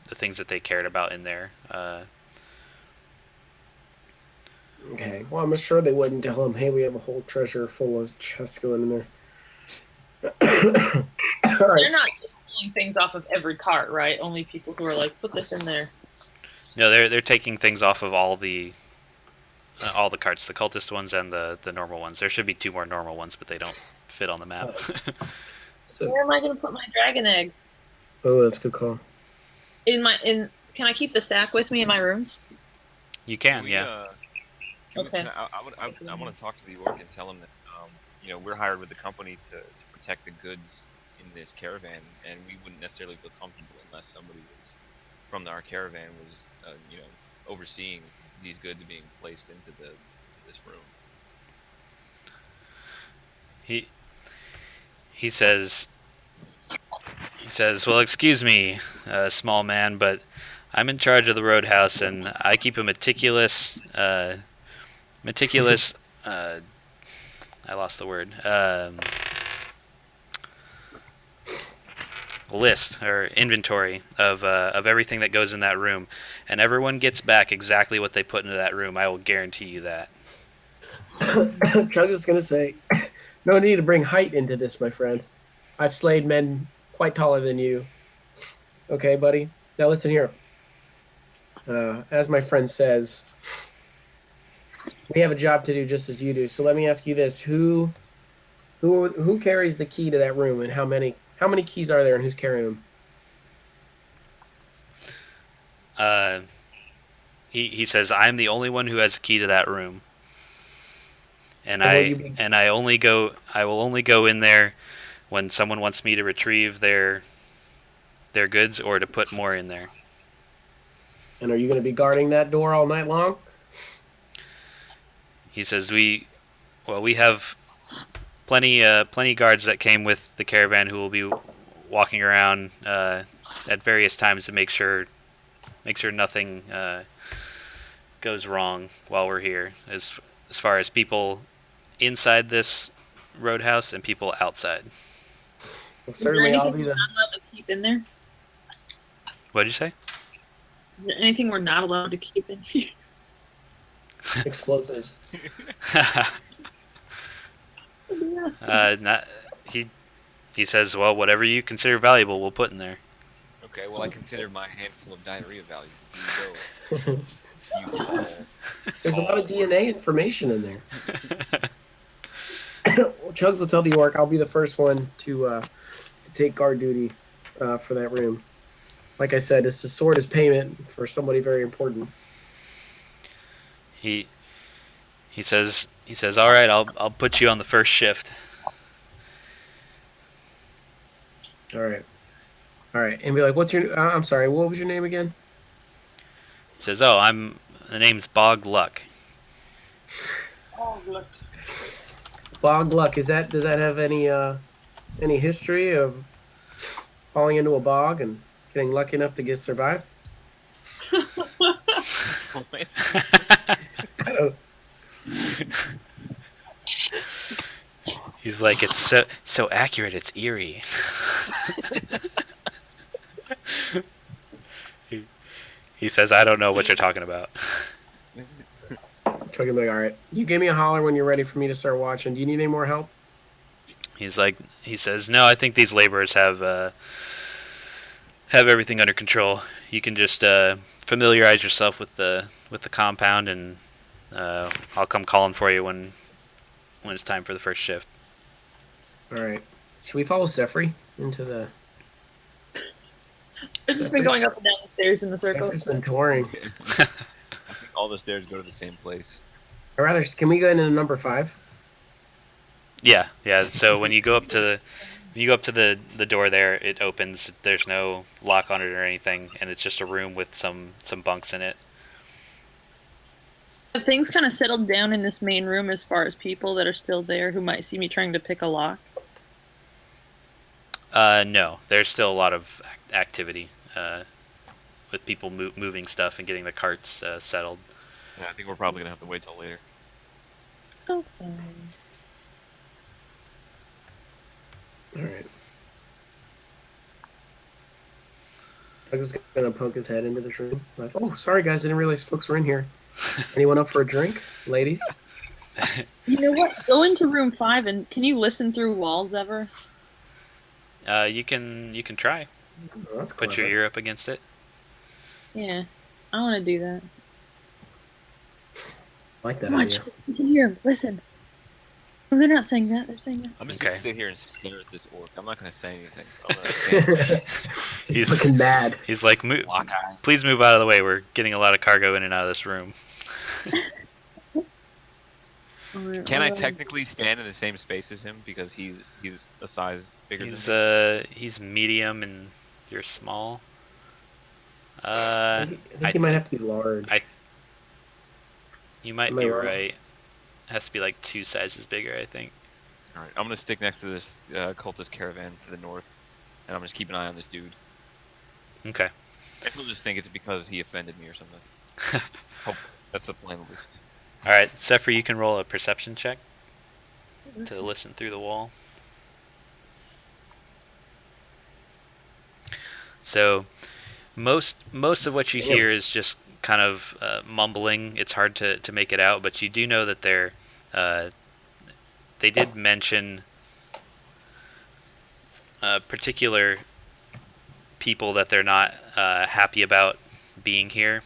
things that they cared about in there. Okay. Well, I'm sure they wouldn't tell him, hey, we have a whole treasure full of chests going in there. All right. They're not just pulling things off of every cart, right? Only people who are like, put this in there. No, they're taking things off of all the carts, the cultist ones and the normal ones. There should be 2 more normal ones, but they don't fit on the map. So, Where am I going to put my dragon egg? oh, that's a good call. Can I keep the sack with me in my room? You can, We, yeah. Okay. I want to talk to the orc and tell him that we're hired with the company to protect the goods in this caravan, and we wouldn't necessarily feel comfortable unless somebody was from our caravan was overseeing these goods being placed into this room. He says, well, excuse me, small man, but I'm in charge of the Roadhouse, and I keep a meticulous, I lost the word, list or inventory of everything that goes in that room, and everyone gets back exactly what they put into that room. I will guarantee you that. Chug is going to say, no need to bring height into this, my friend. I've slayed men quite taller than you. Okay, buddy? Now listen here. As my friend says, we have a job to do just as you do. So let me ask you this: Who carries the key to that room, and how many keys are there, and who's carrying them? He says, I'm the only one who has a key to that room, and I will only go in there when someone wants me to retrieve their goods or to put more in there. And are you going to be guarding that door all night long? He says, we have plenty guards that came with the caravan who will be walking around at various times to make sure nothing goes wrong while we're here, as far as people inside this Roadhouse and people outside. Well, certainly, I'll be we're not allowed to keep in there? What did you say? Is there anything we're not allowed to keep in here? explosives. He says, well, whatever you consider valuable, we'll put in there. Okay, well, I consider my handful of diarrhea valuable. You go. There's a lot of DNA information in there. Well, Chugs will tell the orc I'll be the first one to take guard duty for that room. Like I said, this sword is payment for somebody very important. He says, all right, I'll put you on the first shift. All right, and be like, what's your? I'm sorry, what was your name again? He says, the name's Bog Luck. Oh, look. Bog Luck. Does that have any history of falling into a bog and getting lucky enough to survive? He's like, it's so accurate, it's eerie. He says, I don't know what you're talking about. Chuck will be like, all right, you give me a holler when you're ready for me to start watching. Do you need any more help? He says, no, I think these laborers have everything under control. You can just familiarize yourself with the compound, and I'll come calling for you when it's time for the first shift. All right. Should we follow Sefri into I've just been going up and down the stairs in a circle. Jeffrey's been touring. I think all the stairs go to the same place. Or rather, can we go into number 5? Yeah. So when you go up to the door there, it opens. There's no lock on it or anything, and it's just a room with some bunks in it. Have things kind of settled down in this main room as far as people that are still there who might see me trying to pick a lock? No, there's still a lot of activity with people moving stuff and getting the carts settled. Yeah, I think we're probably gonna have to wait till later. Okay. All right. I was gonna poke his head into the room. Like, oh, sorry guys, I didn't realize folks were in here. Anyone up for a drink, ladies? You know what? Go into room 5 and can you listen through walls ever? You can try. Oh, that's Put your clever. ear up against it. Yeah, I want to do that. I like that Come on, idea. Chuck, we can hear 'em. Listen. No, they're not saying that. They're saying that. I'm just Okay. gonna sit here and stare at this orc. I'm not gonna say anything. I'm gonna stand He's He's- looking mad. He's like, lock eyes. please move out of the way. We're getting a lot of cargo in and out of this room. Can I technically stand in the same space as him because he's a size bigger He's than me? he's medium and you're small. I think I he might have to be large. You might Am I be wrong? right. It has to be like 2 sizes bigger, I think. All right, I'm gonna stick next to this cultist caravan to the north, and I'm gonna just keep an eye on this dude. Okay. And he'll just think it's because he offended me or something. Hope that's the plan at least. All right, Zephyr, you can roll a perception check to listen through the wall. So, most of what you hear is just kind of mumbling. It's hard to make it out, but you do know that they did mention particular people that they're not happy about being here.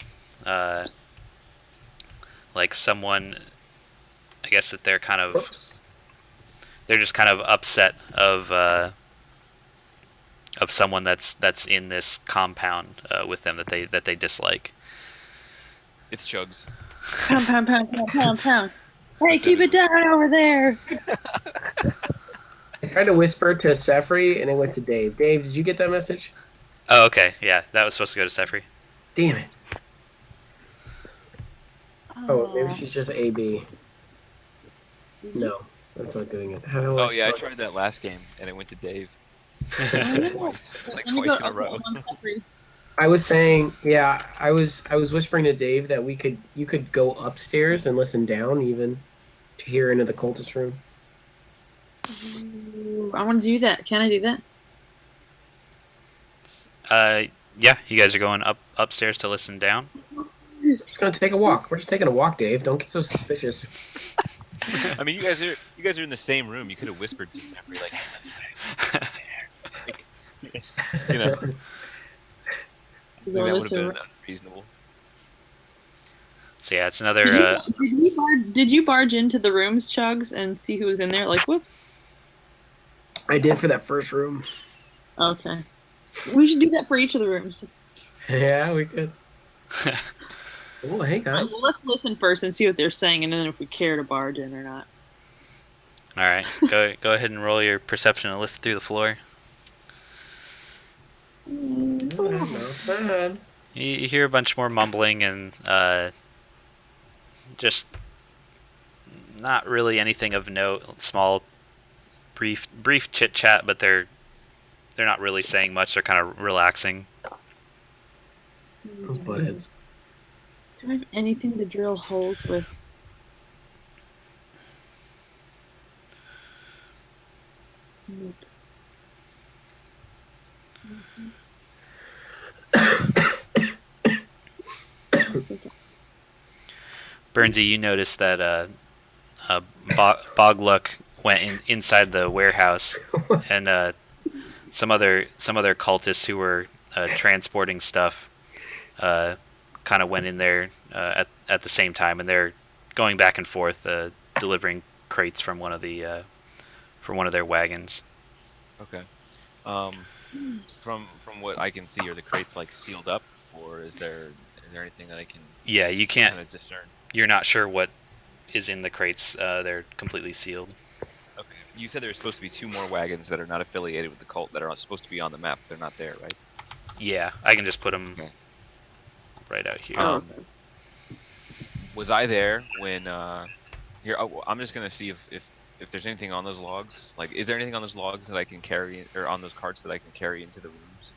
Like someone, I guess that they're kind of, Whoops. they're just kind of upset of someone that's in this compound with them that they dislike. It's Chugs. Pound, pound, pound, pound, pound, pound. Hey, keep it down over there. I tried to whisper to Sefri and it went to Dave. Dave, did you get that message? Oh, okay, yeah, that was supposed to go to Sefri. Damn it. Oh, maybe she's just AB. No, that's not doing it. How do Oh yeah, I spell it? tried that last game, and it went to Dave. Let Twice, like me go twice in a up row. one step. I was saying, yeah, I was whispering to Dave that you could go upstairs and listen down even to hear into the cultist room. Ooh, I want to do that. Can I do that? Yeah, you guys are going upstairs to listen down. Just gonna take a walk. We're just taking a walk, Dave. Don't get so suspicious. I mean, you guys are in the same room. You could have whispered to Zephyr like, "Hey, let's stay there." Like, you know, I think that would have been unreasonable. So yeah, it's another. Did you barge into the rooms, Chugs, and see who was in there? Like, what? I did for that first room. Okay. We should do that for each of the rooms. Just, Yeah, we could. Oh, hey guys. well, let's listen first and see what they're saying, and then if we care to barge in or not. All right, go ahead and roll your perception and listen through the floor. Not bad. You hear a bunch more mumbling and just not really anything of note. Small, brief chit chat, but they're not really saying much. They're kind of relaxing. Those buttheads. Do I have anything to drill holes with? Nope. Burnsy, you noticed that Bogluck went inside the warehouse, and some other cultists who were transporting stuff kind of went in there at the same time, and they're going back and forth delivering crates from one of their wagons. Okay. From what I can see, are the crates like sealed up, or is there anything that I can Yeah, you can't. kind of discern? You're not sure what is in the crates. They're completely sealed. Okay. You said there's supposed to be 2 more wagons that are not affiliated with the cult that are supposed to be on the map. They're not there, right? Yeah, I can just put them Okay. right out here. Oh, Was I there when here? Oh, I'm just gonna see if there's anything on those logs. Like, is there anything on those logs that I can carry, or on those carts that I can carry into the rooms?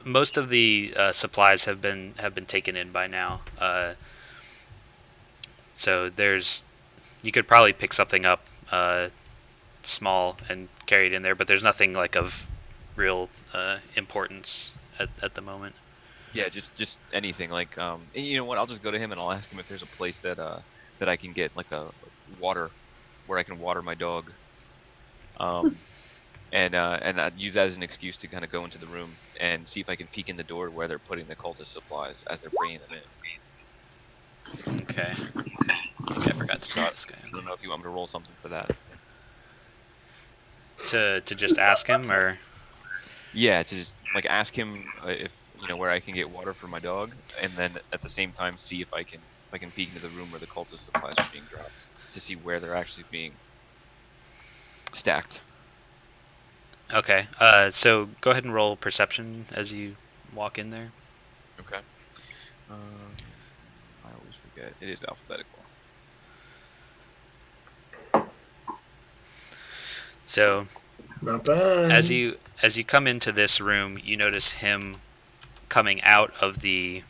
Most of the supplies have been taken in by now. So you could probably pick something up small and carry it in there, but there's nothing like of real importance at the moment. Yeah, just anything. Like, and you know what? I'll just go to him and I'll ask him if there's a place that that I can get like a water, where I can water my dog. And I'd use that as an excuse to kind of go into the room and see if I can peek in the door where they're putting the cultist supplies as they're bringing them in. Okay. Maybe I forgot to put this guy I in. don't know if you want me to roll something for that. To just ask him, or Yeah, to just like ask him if where I can get water for my dog, and then at the same time see if I can peek into the room where the cultist supplies are being dropped to see where they're actually being stacked. okay. So go ahead and roll perception as you walk in there. Okay. I always forget. It is alphabetical. So not bad. as you come into this room, you notice him coming out of the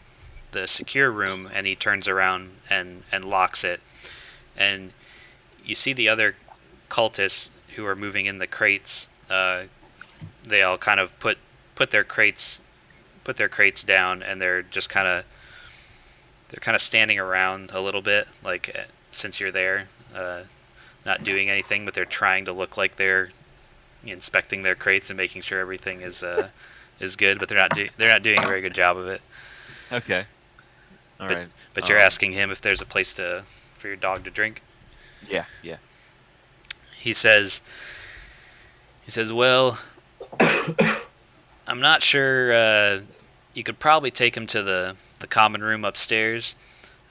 secure room, and he turns around and locks it. And you see the other cultists who are moving in the crates. They all kind of put their crates down, and they're just kind of standing around a little bit, like since you're there, not doing anything, but they're trying to look like they're inspecting their crates and making sure everything is good, but they're not doing a very good job of it. Okay. All right. But you're asking him if there's a place for your dog to drink. Yeah. Yeah. He says, well, I'm not sure. You could probably take him to the common room upstairs,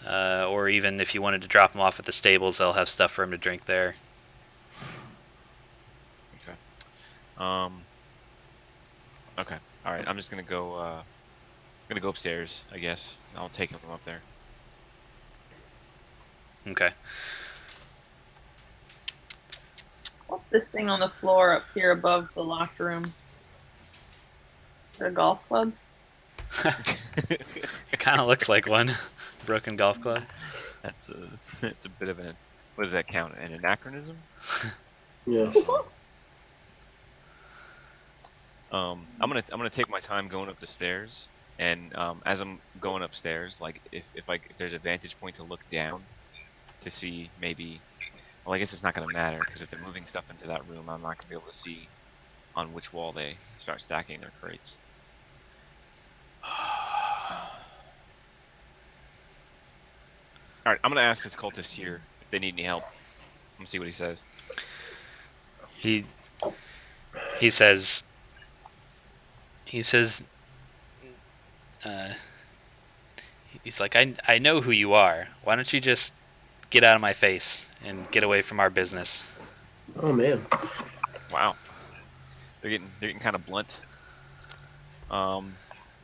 or even if you wanted to drop him off at the stables, they'll have stuff for him to drink there. Okay. Okay. All right. I'm just gonna go. Go upstairs, I guess. I'll take him up there. Okay. What's this thing on the floor up here above the locked room? Is it a golf club? It kind of looks like one. Broken golf club. That's a bit of an, what does that count? An anachronism? Yeah. I'm gonna take my time going up the stairs, and as I'm going upstairs, like if there's a vantage point to look down to see maybe, well, I guess it's not gonna matter because if they're moving stuff into that room, I'm not gonna be able to see on which wall they start stacking their crates. All right, I'm gonna ask this cultist here if they need any help. I'm gonna see what he says. He says, he's like, I know who you are. Why don't you just get out of my face and get away from our business? Oh man. Wow, they're getting kind of blunt.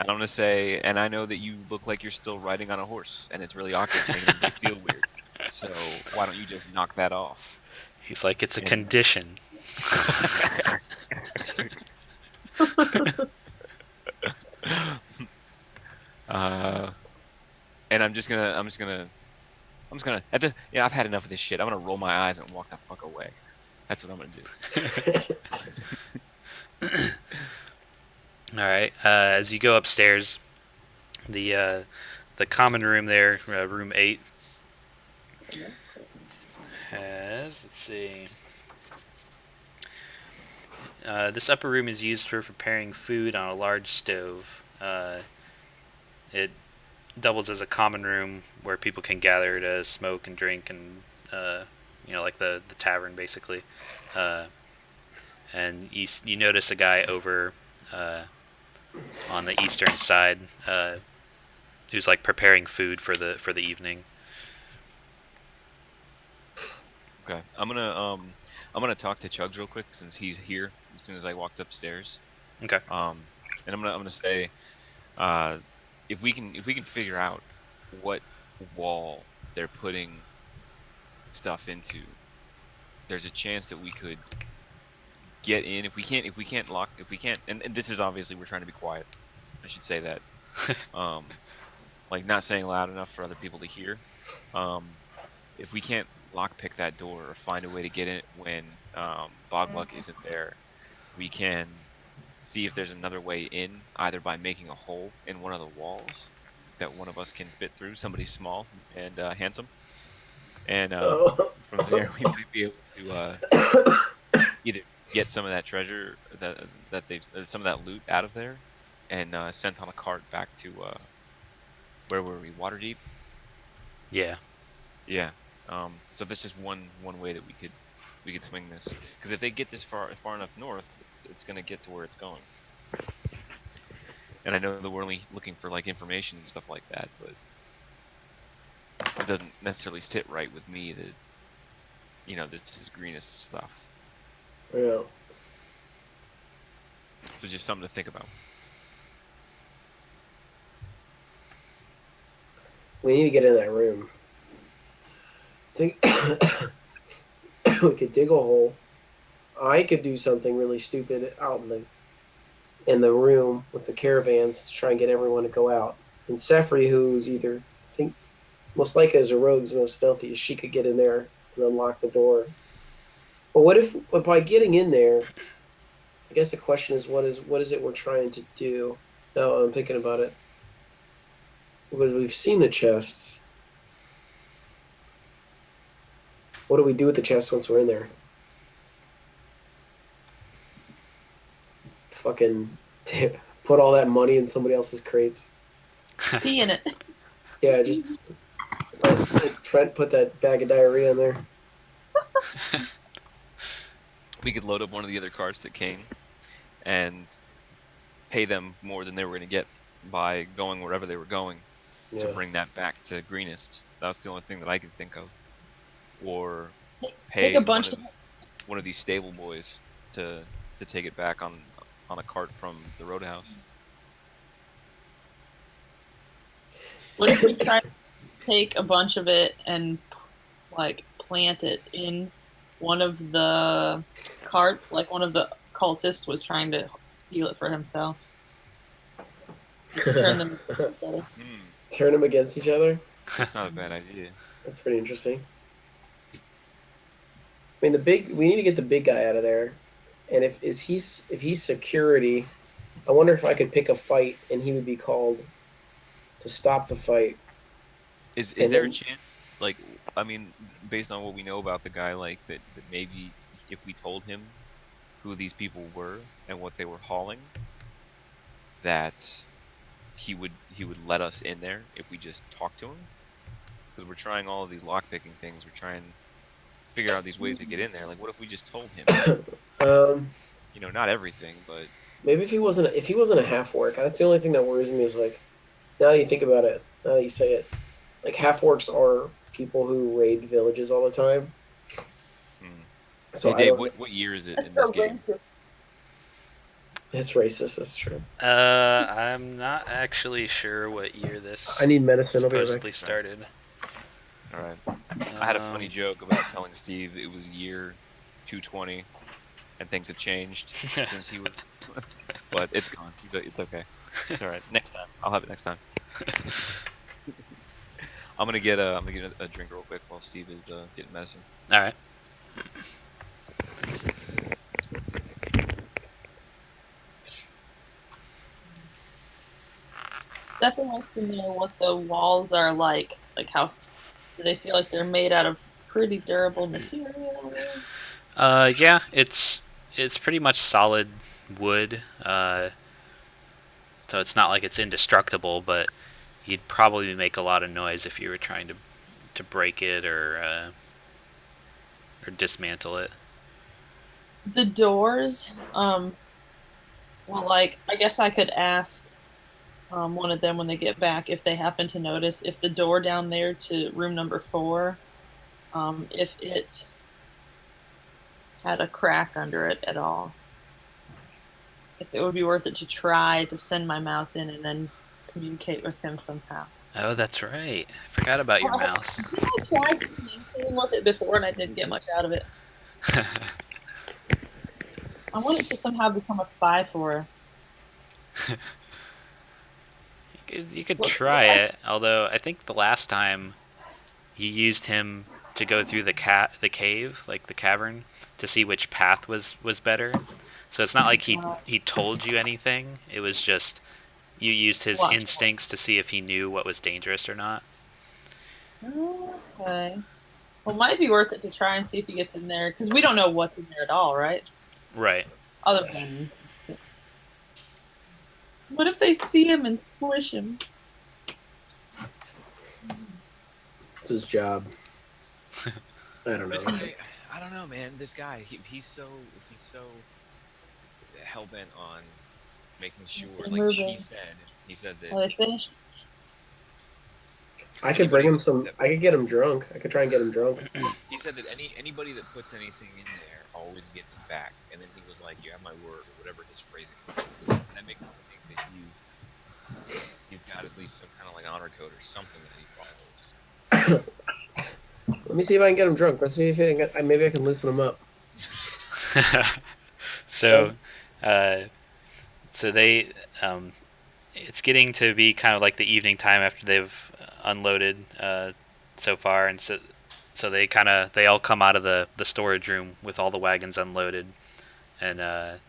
And I'm gonna say, and I know that you look like you're still riding on a horse, and it's really awkward, it's making me feel weird. So why don't you just knock that off? He's like, it's a condition. And I've had enough of this shit. I'm gonna roll my eyes and walk the fuck away. That's what I'm gonna do. All right. As you go upstairs, the common room there, room 8, has, let's see. This upper room is used for preparing food on a large stove. It doubles as a common room where people can gather to smoke and drink and, like the tavern basically. and you notice a guy over on the eastern side who's like preparing food for the evening. Okay, I'm gonna talk to Chugs real quick since he's here as soon as I walked upstairs. Okay. And I'm gonna say, if we can figure out what wall they're putting stuff into, there's a chance that we could get in. If we can't, and this is obviously we're trying to be quiet. I should say that. Like not saying loud enough for other people to hear. If we can't lockpick that door or find a way to get in when Bogluck isn't there, we can see if there's another way in, either by making a hole in one of the walls that one of us can fit through, somebody small and handsome. And from there, we might be able to either get some of that treasure that they've some of that loot out of there, and sent on a cart back to where were we? Waterdeep. Yeah. Yeah. So that's just one way that we could swing this. Because if they get this far enough north, it's gonna get to where it's going. And I know that we're only looking for like information and stuff like that, but it doesn't necessarily sit right with me that this is greenest stuff. Yeah. So just something to think about. We need to get in that room. Think we could dig a hole. I could do something really stupid out in the room with the caravans to try and get everyone to go out. And Sefri, who's either I think most likely as a rogue's most stealthy, she could get in there and unlock the door. But what if by getting in there, I guess the question is what is it we're trying to do? No, I'm thinking about it. Because we've seen the chests. What do we do with the chests once we're in there? Fucking put all that money in somebody else's crates. Pee in it. Yeah, just Trent put that bag of diarrhea in there. We could load up one of the other carts that came and pay them more than they were going to get by going wherever they were going to bring that back to greenest. That's the only thing that I could think of. Or pay Take a bunch of one of these stable boys to take it back on a cart from the roadhouse. What if we try to take a bunch of it and like plant it in one of the carts, like one of the cultists was trying to steal it for himself? Turn them together. Turn them against each other? That's not a bad idea. That's pretty interesting. I mean, we need to get the big guy out of there. And if he's security, I wonder if I could pick a fight and he would be called to stop the fight. Is there a chance, like, I mean, based on what we know about the guy, like that maybe if we told him who these people were and what they were hauling, that he would let us in there if we just talked to him? Because we're trying all of these lockpicking things. We're trying to figure out these ways to get in there. Like, what if we just told him? Not everything, but maybe if he wasn't a half orc. That's the only thing that worries me is like, now that you think about it, now that you say it, like half orcs are people who raid villages all the time. So hey Dave, what year is it in this game? Racist. It's racist. That's true. I'm not actually sure what year this I need medicine. I'll be right supposedly back. started. All right. I had a funny joke about telling Steve it was year 220, and things have changed since he was. But it's gone. It's okay. It's all right. Next time, I'll have it next time. I'm gonna get a drink real quick while Steve is getting medicine. All right. Stefan wants to know what the walls are like. Like, how do they feel like they're made out of pretty durable material? Yeah, it's pretty much solid wood. So it's not like it's indestructible, but you'd probably make a lot of noise if you were trying to break it or dismantle it. The doors. Well, like I guess I could ask one of them when they get back if they happen to notice if the door down there to room number 4, if it had a crack under it at all. If it would be worth it to try to send my mouse in and then communicate with him somehow. Oh, that's right. I forgot about your mouse. I tried communicating with it before and I didn't get much out of it. I want it to somehow become a spy for us. You could try it, although I think the last time you used him to go through the cave, like the cavern, to see which path was better. So it's not like he told you anything. It was just you used his instincts to see if he knew what was dangerous or not. Okay. Well, it might be worth it to try and see if he gets in there, because we don't know what's in there at all, right? Right. Other than... What if they see him and squish him? It's his job. I don't know. I don't know, man. This guy, he's so hell bent on making sure. Like he said that. Are they finished? I could bring him some. I could get him drunk. I could try and get him drunk. He said that anybody that puts anything in there always gets it back. And then he was like, "You have my word," or whatever his phrasing was. And that makes me think that he's got at least some kind of like honor code or something that he follows. Let me see if I can get him drunk. Let's see if maybe I can loosen him up. So they it's getting to be kind of like the evening time after they've unloaded so far, and so they all come out of the storage room with all the wagons unloaded, and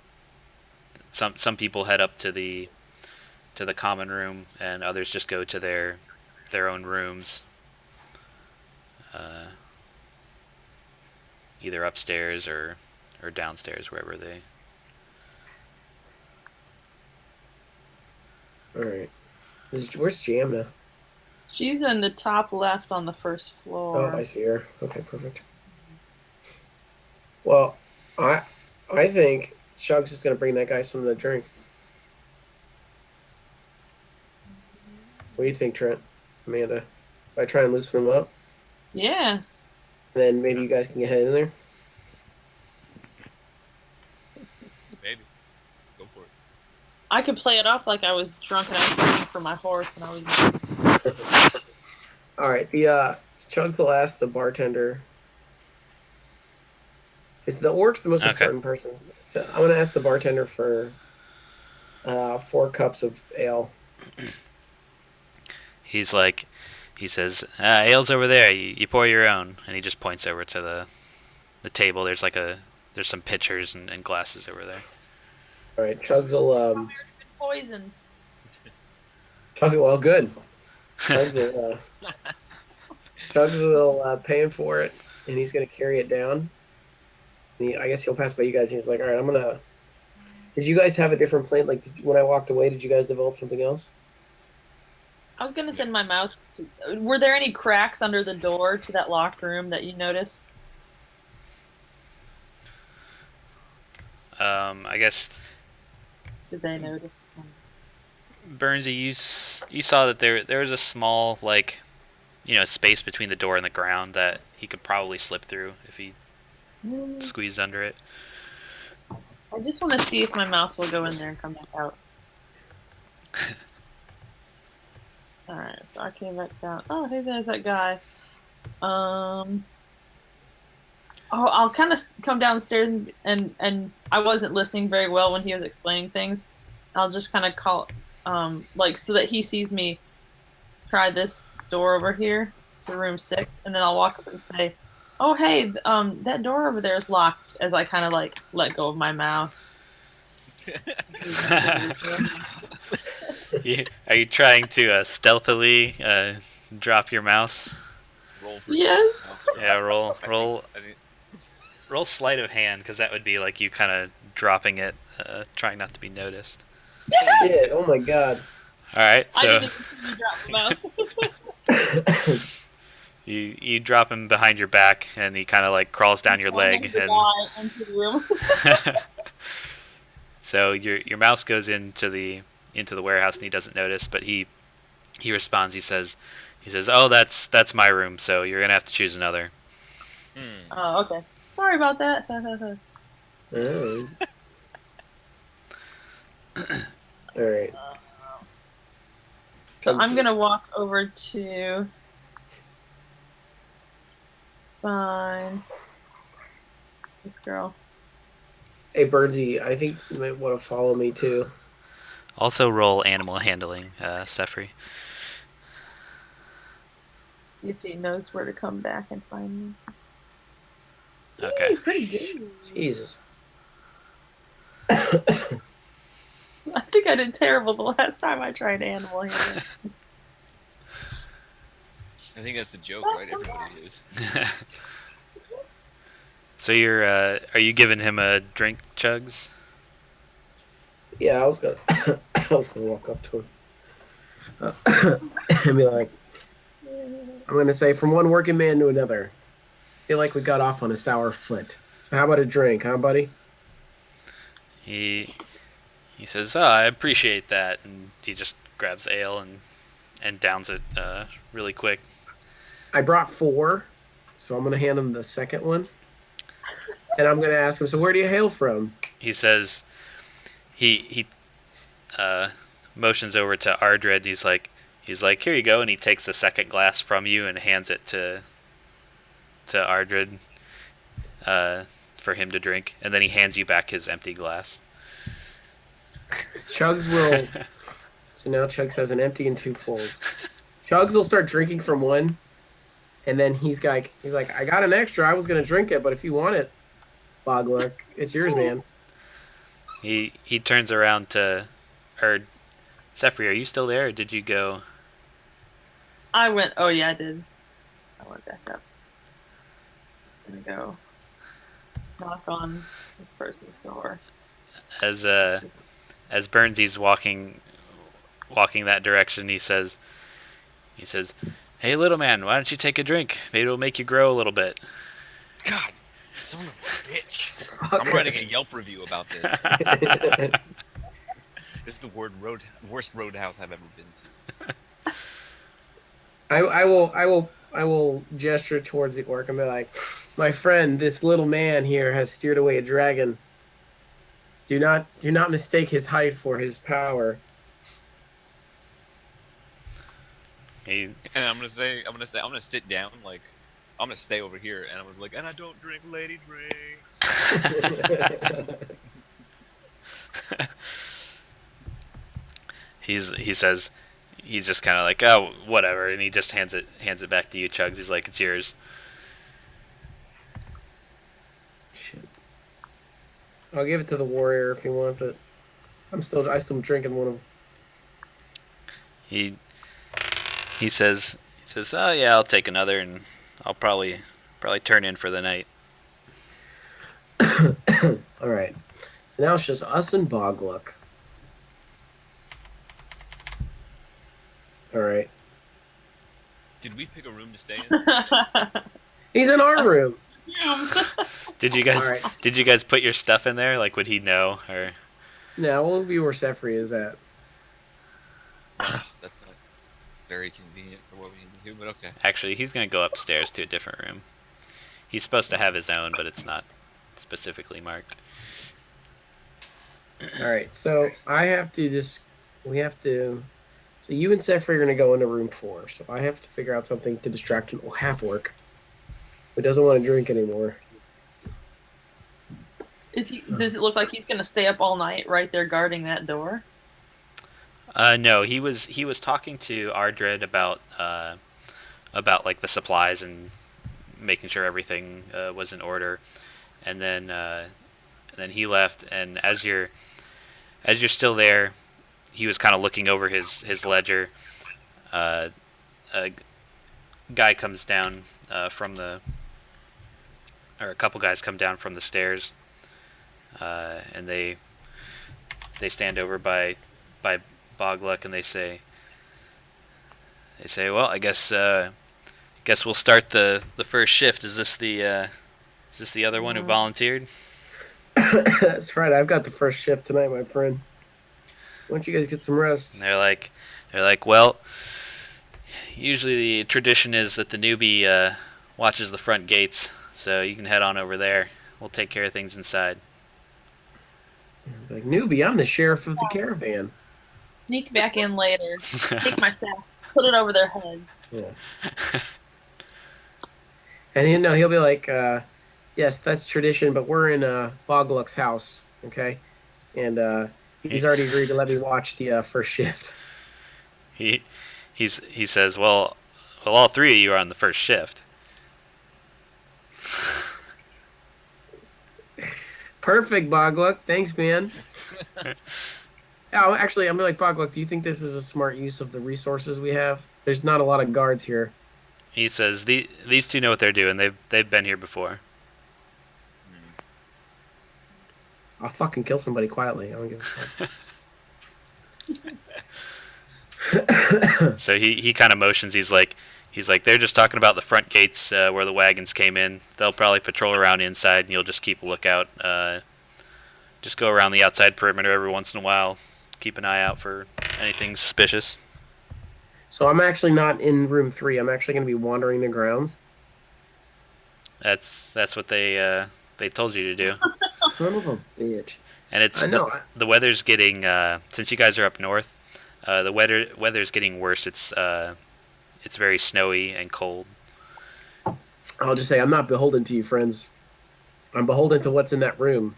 some people head up to the common room, and others just go to their own rooms, either upstairs or downstairs, wherever they. All right. Where's Jamna? She's in the top left on the first floor. Oh, I see her. Okay, perfect. Well, I think Chug's just gonna bring that guy something to drink. What do you think, Trent? Amanda? If I try and loosen him up, Yeah. then maybe you guys can get head in there. Maybe. Go for it. I could play it off like I was drunk and I was waiting for my horse and I was... All right, the Chug's the last, the bartender. Is the orc's the most important person? So I'm gonna ask the bartender for 4 cups of ale. He says, ale's over there. You pour your own, and he just points over to the table. There's some pitchers and glasses over there. All right, Chugs will I've been poisoned. Well, good. Chugs will pay him for it, and he's gonna carry it down. I guess he'll pass by you guys, and he's like, "All right, I'm gonna." Did you guys have a different plan? Like when I walked away, did you guys develop something else? I was gonna send my mouse to... Were there any cracks under the door to that locked room that you noticed? I guess. Did they notice? Burnsy, you saw that there was a small space between the door and the ground that he could probably slip through if he squeezed under it. I just want to see if my mouse will go in there and come back out. Alright, so I came back down. Oh, hey, there's that guy. I'll kind of come downstairs and I wasn't listening very well when he was explaining things. I'll just kind of call, so that he sees me try this door over here to room 6, and then I'll walk up and say, "Oh, hey, that door over there is locked," as I kind of let go of my mouse. Are you trying to stealthily drop your mouse? Roll for Yes. Yeah, roll sleight of hand, because that would be like you kind of dropping it, trying not to be noticed. Yeah. Oh my God. All right, so I didn't even drop the mouse. You drop him behind your back, and he kind of like crawls down your leg, and Into the room. so your mouse goes into the warehouse, and he doesn't notice, but he responds. He says, "Oh, that's my room, so you're gonna have to choose another." Oh, okay. Sorry about that. Oh. All right. So I'm gonna walk over to find this girl. Hey, Birdsy, I think you might want to follow me too. Also, roll animal handling, Sefri. See if he knows where to come back and find me. Okay. Hey, pretty good. Jesus. I think I did terrible the last time I tried animal handling. I think that's the joke, right? Everybody is. So are you giving him a drink, Chugs? Yeah, I was gonna walk up to him and be like, I'm gonna say, from one working man to another, I feel like we got off on a sour foot. So how about a drink, huh, buddy? He says, "Oh, I appreciate that," and he just grabs the ale and downs it really quick. I brought 4, so I'm gonna hand him the second one, and I'm gonna ask him, so where do you hail from? He says, he motions over to Ardred. He's like, "Here you go," and he takes the second glass from you and hands it to Ardred for him to drink, and then he hands you back his empty glass. Chugs will. So now Chugs has an empty and 2 fulls. Chugs will start drinking from one, and then he's like, I got an extra. I was gonna drink it, but if you want it, Bogluck, it's yours, man. He turns around to, Sefri, are you still there, or did you go? I went. Oh yeah, I did. I went back up. Gonna go knock on this person's door. As Burnsy's walking that direction, he says, "Hey, little man, why don't you take a drink? Maybe it'll make you grow a little bit." God, son of a bitch! I'm writing a Yelp review about this. This is the worst roadhouse I've ever been to. I will gesture towards the orc and be like, my friend, this little man here has steered away a dragon. Do not mistake his height for his power. He And I'm gonna sit down, like, I'm gonna stay over here, and I'm gonna be like, and I don't drink lady drinks. he says, he's just kind of like, "Oh, whatever," and he just hands it back to you, Chugs. He's like, "It's yours." Shit. I'll give it to the warrior if he wants it. I still drinking one of them. He says, "Oh yeah, I'll take another, and I'll probably turn in for the night." All right. So now it's just us and Bogluck. All right. Did we pick a room to stay in? He's in our room. Did you All right. guys put your stuff in there? Like, would he know? Or Now we'll be where Sefri is at. That's not very convenient for what we need to do, but okay. actually, he's gonna go upstairs to a different room. He's supposed to have his own, but it's not specifically marked. All right. So So you and Sefri are going to go into room 4. So I have to figure out something to distract an half-orc who doesn't want to drink anymore. Does it look like he's gonna stay up all night right there guarding that door? No, he was talking to Ardred about like the supplies and making sure everything was in order, and then he left. And as you're still there, he was kind of looking over his ledger. A guy comes down or a couple guys come down from the stairs, and they stand over by Bogluck, and they say, "Well, I guess Guess we'll start the first shift. Is this the other one who volunteered? That's right. I've got the first shift tonight, my friend. Why don't you guys get some rest? And they're like, well, usually the tradition is that the newbie watches the front gates, so you can head on over there. We'll take care of things inside. Like, newbie, I'm the sheriff of the caravan. Sneak back in later. Take my sack. Put it over their heads. Yeah. And he'll be like, yes, that's tradition, but we're in Bogluck's house, okay? And he's already agreed to let me watch the first shift. He says, well, all three of you are on the first shift. Perfect, Bogluck. Thanks, man. Oh, actually, I'm like, Bogluck, do you think this is a smart use of the resources we have? There's not a lot of guards here. He says, these two know what they're doing. They've been here before. I'll fucking kill somebody quietly. I don't give a fuck. So he kind of motions. He's like, they're just talking about the front gates where the wagons came in. They'll probably patrol around inside, and you'll just keep a lookout. Just go around the outside perimeter every once in a while. Keep an eye out for anything suspicious. So I'm actually not in room 3. I'm actually going to be wandering the grounds. That's what they told you to do. Son of a bitch. And it's the weather's getting since you guys are up north, the weather's getting worse. It's very snowy and cold. I'll just say I'm not beholden to you, friends. I'm beholden to what's in that room.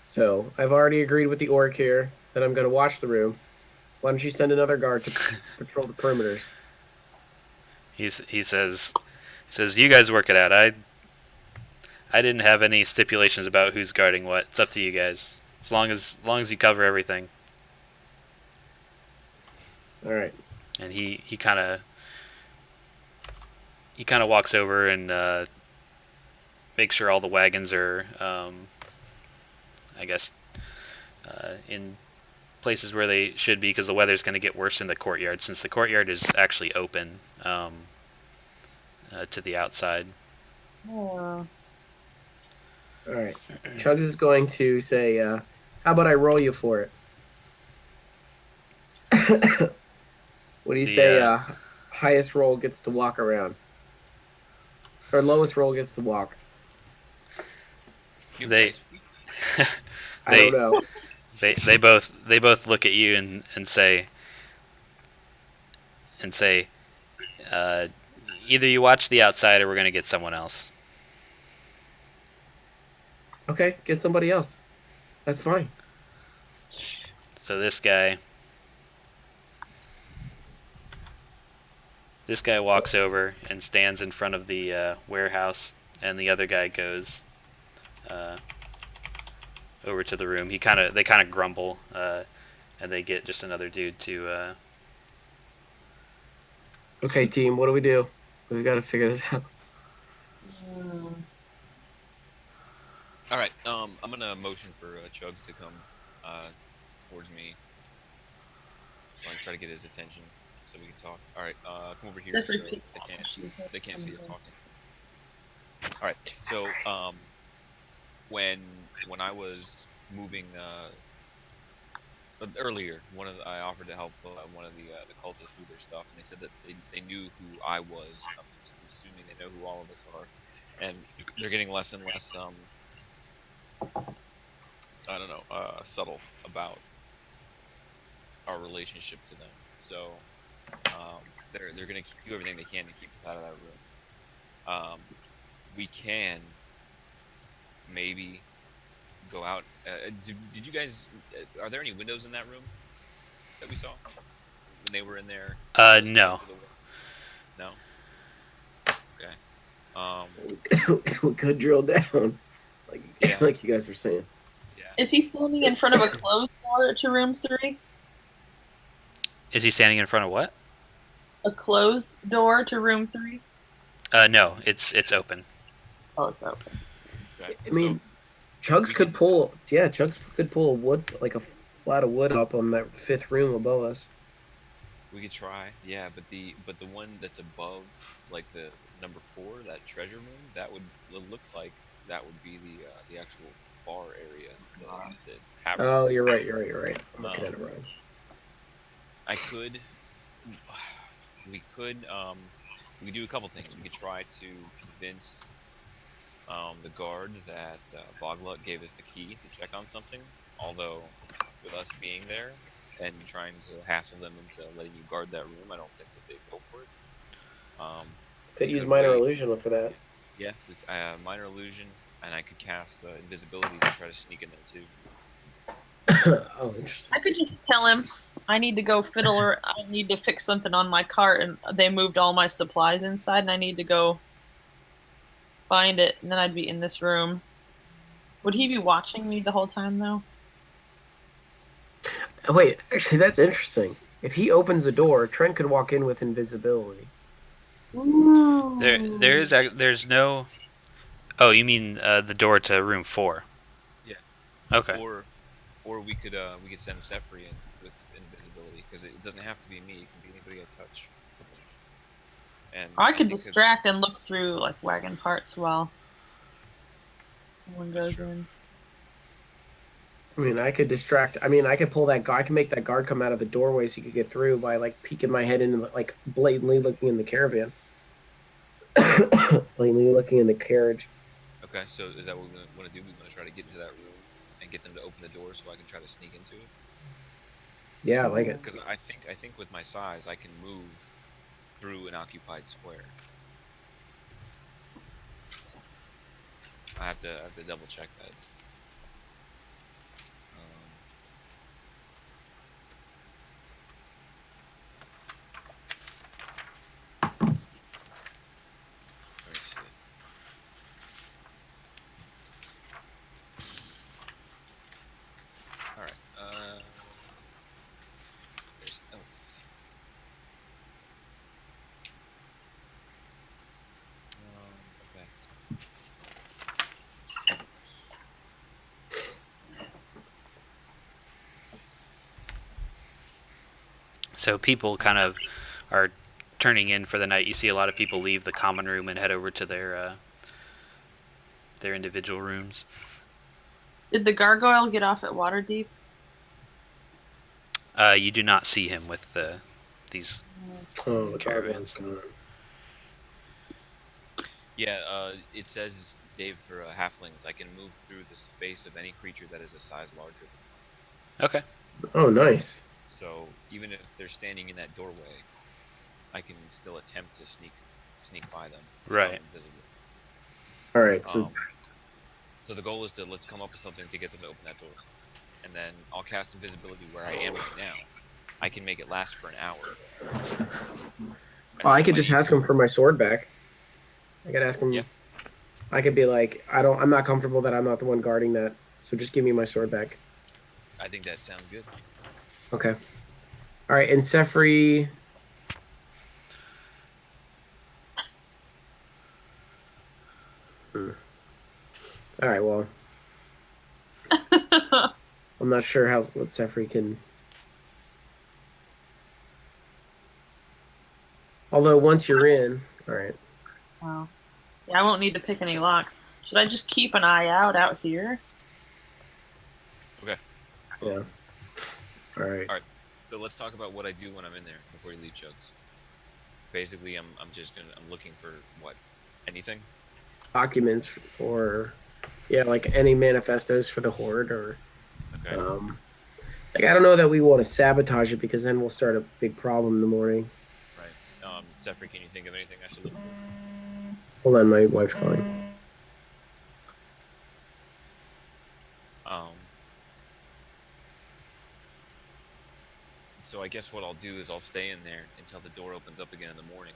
So I've already agreed with the orc here that I'm going to watch the room. Why don't you send another guard to patrol the perimeters? He says, you guys work it out. I didn't have any stipulations about who's guarding what. It's up to you guys. As long as you cover everything. All right. And he kind of walks over and makes sure all the wagons are, I guess, in places where they should be, because the weather's going to get worse in the courtyard, since the courtyard is actually open to the outside. Oh. All right. Chugs is going to say, how about I roll you for it? What do you say? Highest roll gets to walk around. Or lowest roll gets to walk. I don't know. They both look at you and say either you watch the outside or we're gonna get someone else. Okay, get somebody else. That's fine. So this guy walks over and stands in front of the warehouse, and the other guy goes over to the room. They kind of grumble, and they get just another dude to. Okay, team, what do we do? We've got to figure this out. All right. I'm gonna motion for Chugs to come towards me. I'm try to get his attention so we can talk. All right. Come over here. So they can't see us talking. All right. So when I was moving earlier, I offered to help one of the cultists move their stuff, and they said that they knew who I was. I'm assuming they know who all of us are, and they're getting less and less I don't know, subtle about our relationship to them. So they're gonna do everything they can to keep us out of that room. We can maybe go out. Did you guys? Are there any windows in that room that we saw when they were in there? No. No. Okay. We could drill down, like you guys were saying. Yeah. Is he standing in front of a closed door to room 3? Is he standing in front of what? A closed door to room 3? No, it's open. Oh, it's open. Okay. I mean, Chugs could pull a wood, like a flat of wood up on that 5th room above us. We could try, yeah, but the one that's above, like the number 4, that treasure room, that would it looks like that would be the actual bar area, the tavern. Oh, you're right. You're right. You're right. I'm looking Um, at it wrong. I could, we could we could do a couple things. We could try to convince the guard that Boglut gave us the key to check on something. Although, with us being there and trying to hassle them into letting you guard that room, I don't think that they'd go for it. Could we use could minor wait. illusion for that. Yeah, minor illusion, and I could cast invisibility to try to sneak in there too. Oh, interesting. I could just tell him I need to go fiddle or I need to fix something on my cart, and they moved all my supplies inside, and I need to go find it, and then I'd be in this room. Would he be watching me the whole time though? Oh, wait, actually, that's interesting. If he opens the door, Trent could walk in with invisibility. Ooh. There's no. Oh, you mean the door to room 4? Yeah. Okay. Or we could send Sefri in with invisibility, because it doesn't have to be me. It can be anybody I touch. And Or I could think it's- distract and look through like wagon parts while someone That's goes true. in. I mean, I could distract. I mean, I could pull that guard. I can make that guard come out of the doorway so he could get through by like peeking my head in, like blatantly looking in the caravan, blatantly looking in the carriage. Okay, so is that what we want to do? We want to try to get into that room and get them to open the door so I can try to sneak into it. Yeah, I like it. Because I think with my size, I can move through an occupied square. I have to double check that. Let me see. All right. There's elf. Okay. So people kind of are turning in for the night. You see a lot of people leave the common room and head over to their individual rooms. Did the gargoyle get off at Waterdeep? You do not see him with these. Oh, the Caravans. caravans. Yeah, it says, Dave, for halflings, I can move through the space of any creature that is a size larger. Okay. Oh, nice. So even if they're standing in that doorway, I can still attempt to sneak by them. Right. Invisible. All right, so So the goal is to let's come up with something to get them to open that door, and then I'll cast invisibility where I am right now. I can make it last for an hour. I could just ask him for my sword back. I could ask him. Yeah. I could be like, I'm not comfortable that I'm not the one guarding that, so just give me my sword back. I think that sounds good. Okay. All right, and Sefri. All right, well, I'm not sure what Sefri can. Although once you're in, all right. Wow. Yeah, I won't need to pick any locks. Should I just keep an eye out here? Okay. Yeah. All right. So let's talk about what I do when I'm in there before you leave, Chugs. Basically, I'm looking for what? Anything? Documents or, yeah, like any manifestos for the Hoard or, Okay. like I don't know that we want to sabotage it because then we'll start a big problem in the morning. Right. Sefri, can you think of anything I should look for? Hold on, my wife's calling. So I guess what I'll do is I'll stay in there until the door opens up again in the morning,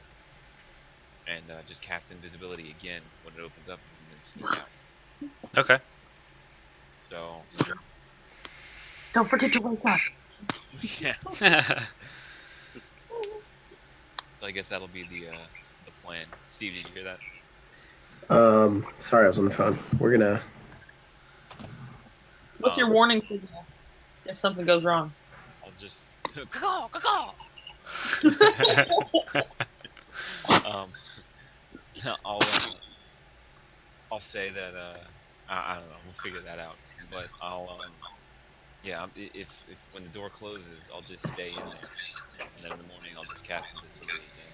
and just cast invisibility again when it opens up, and then sneak out. Okay. So Don't forget to wake up. yeah. So I guess that'll be the plan. Steve, did you hear that? Sorry, I was on the phone. We're gonna. What's your warning signal if something goes wrong? I'll just caw, caw, caw. Um, I'll I'll say that I don't know. We'll figure that out. But if when the door closes, I'll just stay in there, and then in the morning I'll just cast invisibility again.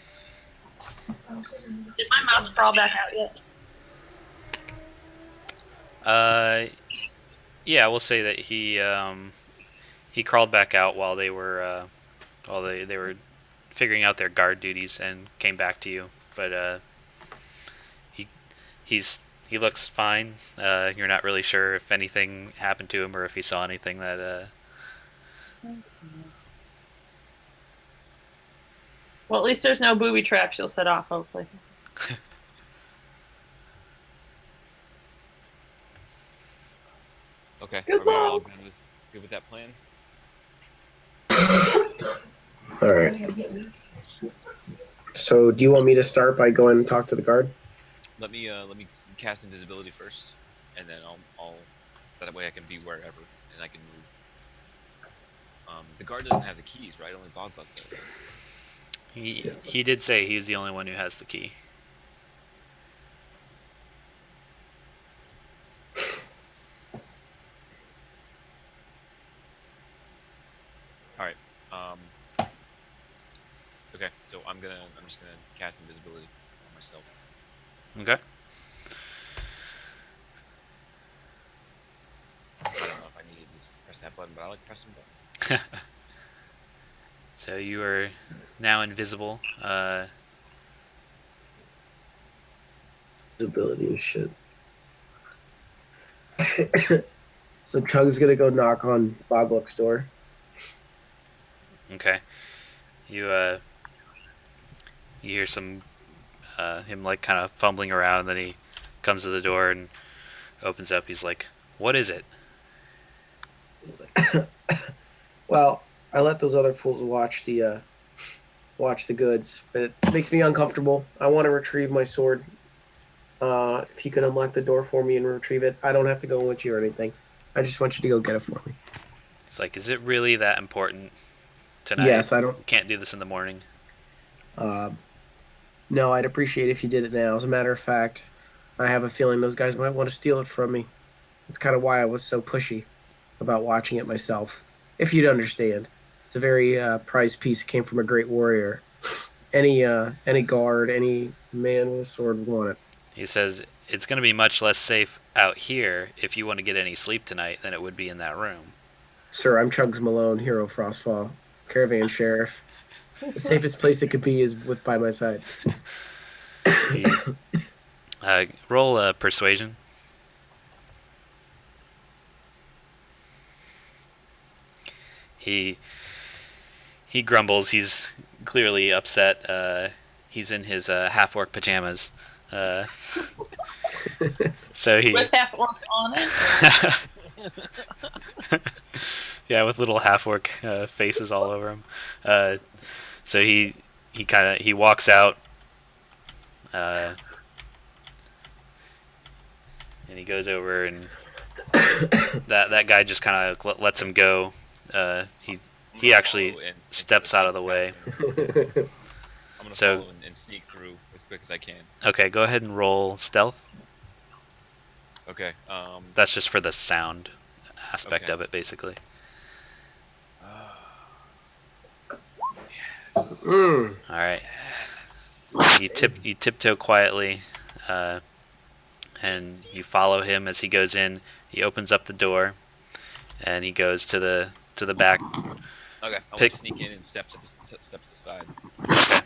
Did my mouse crawl back out yet? Yeah, we'll say that he crawled back out while they were they were figuring out their guard duties and came back to you. But he he looks fine. You're not really sure if anything happened to him or if he saw anything that. Well, at least there's no booby traps you'll set off, hopefully. Okay. Good Are we all luck. good with that plan? All right. So, do you want me to start by going and talk to the guard? Let me cast invisibility first, and then I'll that way I can be wherever and I can move. The guard doesn't have the keys, right? Only Bogluk does. He did say he's the only one who has the key. All right. Okay, so I'm just gonna cast invisibility on myself. Okay. I don't know if I need to just press that button, but I like pressing buttons. So you are now invisible. Visibility and shit. So Chug's gonna go knock on Bogluk's door. Okay. You you hear some him like kind of fumbling around, and then he comes to the door and opens up. He's like, "What is it?" Well, I let those other fools watch the goods, but it makes me uncomfortable. I want to retrieve my sword. If you can unlock the door for me and retrieve it, I don't have to go with you or anything. I just want you to go get it for me. It's like, "Is it really that important tonight? Yes, I don't. You can't do this in the morning." No, I'd appreciate if you did it now. As a matter of fact, I have a feeling those guys might want to steal it from me. That's kind of why I was so pushy about watching it myself. If you'd understand, it's a very prized piece. It came from a great warrior. Any guard, any man with a sword would want it. He says, "It's going to be much less safe out here if you want to get any sleep tonight than it would be in that room." Sir, I'm Chugs Malone, Hero Frostfall, Caravan Sheriff. The safest place it could be is by my side. He, roll persuasion. He grumbles. He's clearly upset. He's in his half-orc pajamas. So he With half orc on it. yeah, with little half-orc faces all over him. So he walks out, and he goes over, and that guy just kind of lets him go. He actually Follow and steps out of the way. I'm gonna So- follow and sneak through as quick as I can. Okay, go ahead and roll stealth. Okay. That's just for the sound aspect Okay. of it, basically. Mm. All right. You tiptoe quietly, and you follow him as he goes in. He opens up the door, and he goes to the back. Okay. I Pick- want to sneak in and step to the side. Okay.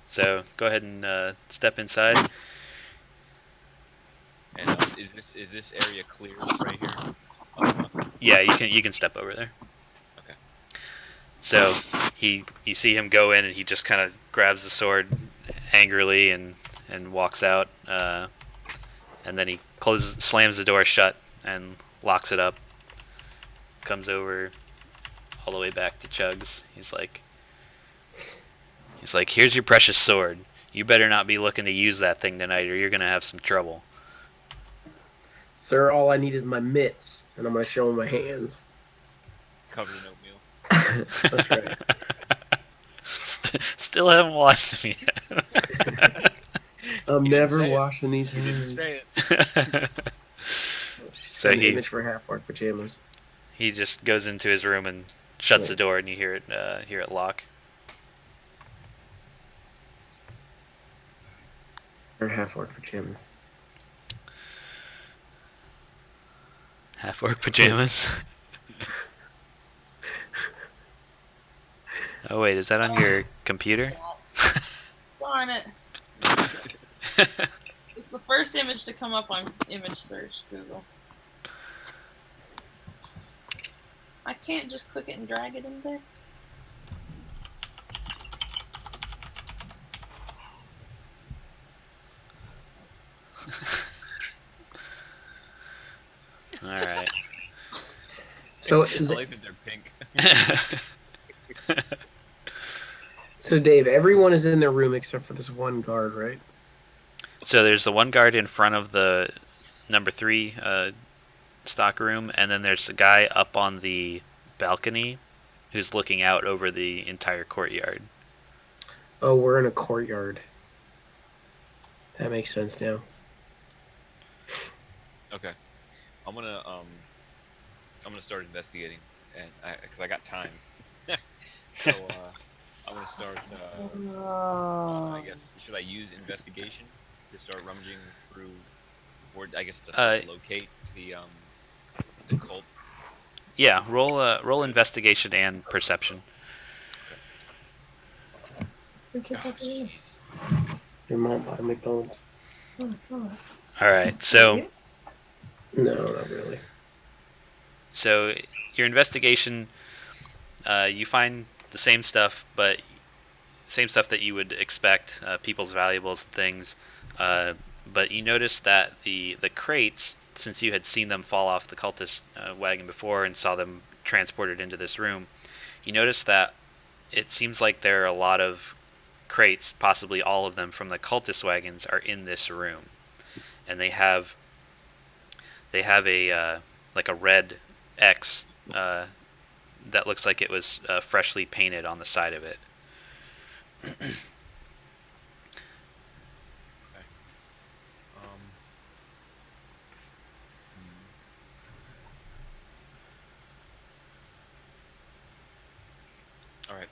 So go ahead and step inside. And is this area clear right here? Yeah, you can step over there. Okay. So you see him go in, and he just kind of grabs the sword angrily and walks out. And then he slams the door shut and locks it up. Comes over all the way back to Chugs. He's like, "Here's your precious sword. You better not be looking to use that thing tonight, or you're gonna have some trouble." Sir, all I need is my mitts, and I'm going to show him my hands. Covered in oatmeal. That's right. Still haven't washed them yet. I'm He didn't never say it. washing these You didn't hands. say it. So An he image for half-work pajamas. he just goes into his room and shuts the Yeah. door, and you hear it lock. Or half-work pajamas. Half work pajamas. Oh wait, is that on your computer? Darn it. It's the first image to come up on image search Google. I can't just click it and drag it in there. All right. So, I like that they're pink. so Dave, everyone is in their room except for this one guard, right? So there's the one guard in front of the number 3 stock room, and then there's a guy up on the balcony who's looking out over the entire courtyard. Oh, we're in a courtyard. That makes sense now. Okay, I'm gonna start investigating, and because I got time. So I'm gonna start. I guess should I use investigation to start rummaging through, or I guess to first locate the cult? Yeah, roll investigation and perception. Oh, jeez. Your mom bought a McDonald's. All right, so No, not really. so your investigation, you find the same stuff, but same stuff that you would expect, people's valuables and things. But you notice that the crates, since you had seen them fall off the cultist wagon before and saw them transported into this room, you notice that it seems like there are a lot of crates, possibly all of them from the cultist wagons, are in this room, and they have a like a red X that looks like it was freshly painted on the side of it. Okay. All right.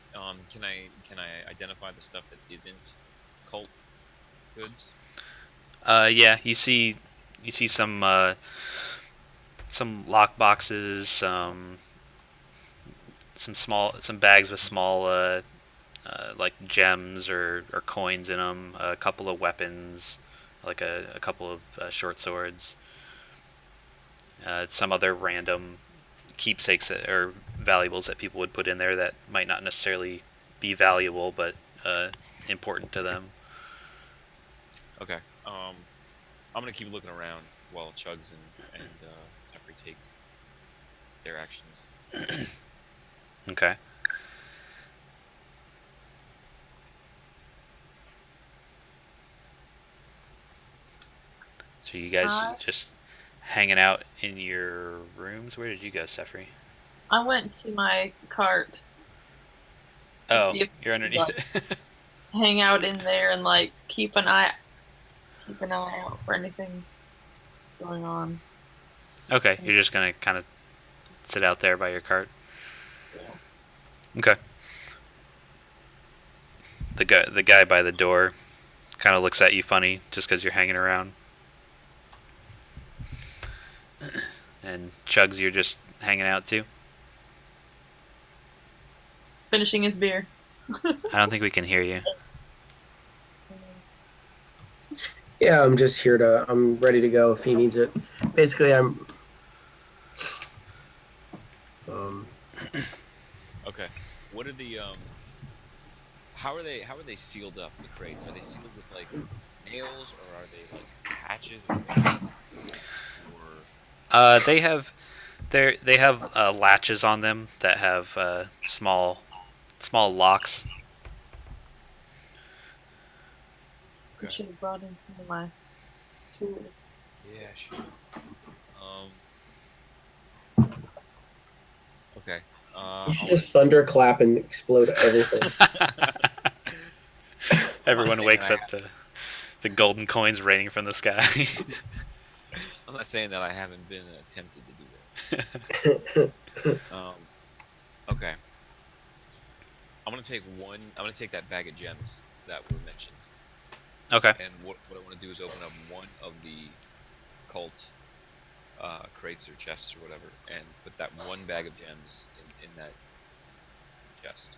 Can I identify the stuff that isn't cult goods? Yeah, you see some lock boxes, some bags with small like gems or coins in them, a couple of weapons, like a couple of short swords, some other random keepsakes or valuables that people would put in there that might not necessarily be valuable but important to them. Okay. I'm gonna keep looking around while Chugs and Zachary take their actions. Okay. So you guys just hanging out in your rooms? Where did you go, Sefri? I went to my cart. Oh, See if- you're underneath it. Hang out in there and like keep an eye out for anything going on. Okay, you're just gonna kind of sit out there by your cart. Yeah. Okay. The guy by the door kind of looks at you funny just because you're hanging around. And Chugs, you're just hanging out too? Finishing his beer. I don't think we can hear you. Yeah, I'm ready to go if he needs it. Basically, I'm. Okay. What are the How are they sealed up? The crates, are they sealed with like nails, or are they like patches? Or they have latches on them that have small locks. I should have brought in some of my tools. yeah, sure. Okay. You should just thunderclap and explode everything. Everyone saying wakes that up to the golden coins raining from the sky. I'm not saying that I haven't been tempted to do that. Okay. I'm gonna take one. I'm gonna take that bag of gems that were mentioned, Okay. and what I want to do is open up one of the cult crates or chests or whatever, and put that one bag of gems in that chest.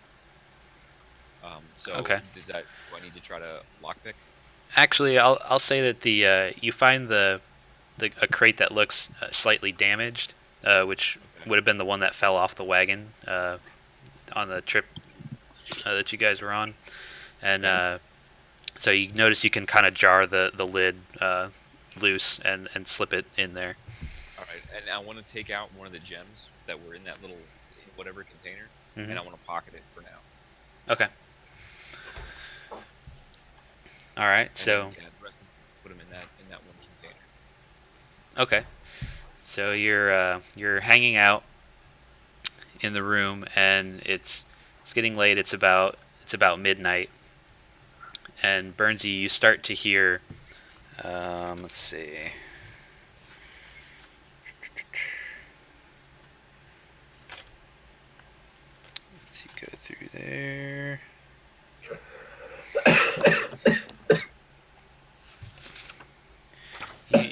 So Okay. does that? Do I need to try to lockpick? Actually, I'll say that the you find the a crate that looks slightly damaged, which Okay. would have been the one that fell off the wagon on the trip that you guys were on, and so you notice you can kind of jar the lid loose and slip it in there. All right, and I want to take out one of the gems that were in that little whatever container, Mm-hmm. and I want to pocket it for now. Okay. All right. And So then, yeah, the rest of them, put them in that one container. okay. So you're hanging out in the room, and it's getting late. It's about midnight, and Burnsy, you start to hear. Let's see. Let's see, go through there.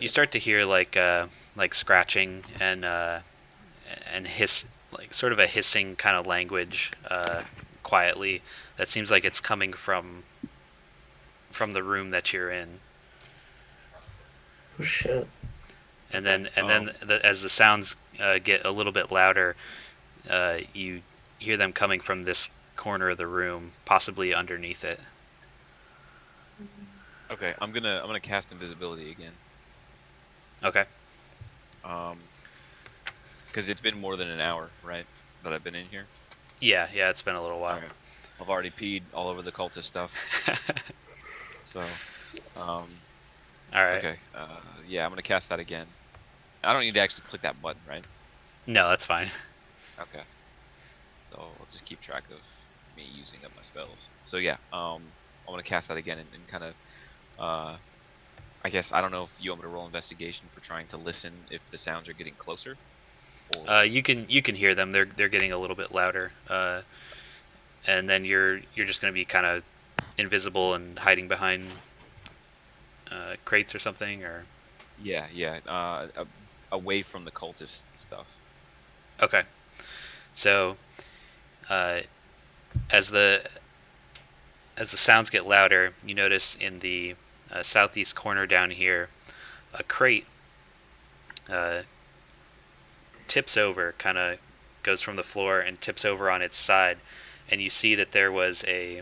You start to hear like scratching and hiss, like sort of a hissing kind of language quietly that seems like it's coming from the room that you're in. Oh shit. And then as the sounds get a little bit louder, you hear them coming from this corner of the room, possibly underneath it. Okay, I'm gonna cast invisibility again. Okay. Because it's been more than an hour, right, that I've been in here. Yeah, it's been a little while. Okay. I've already peed all over the cultist stuff. So, All right. okay, yeah, I'm gonna cast that again. I don't need to actually click that button, right? No, that's fine. Okay. So I'll just keep track of me using up my spells. So yeah, I'm gonna cast that again and kind of, I guess I don't know if you want me to roll investigation for trying to listen if the sounds are getting closer. Or... You can hear them. They're getting a little bit louder. And then you're just going to be kind of invisible and hiding behind crates or something, or Yeah, away from the cultist stuff. okay. So as the sounds get louder, you notice in the southeast corner down here, a crate tips over, kind of goes from the floor and tips over on its side, and you see that there was a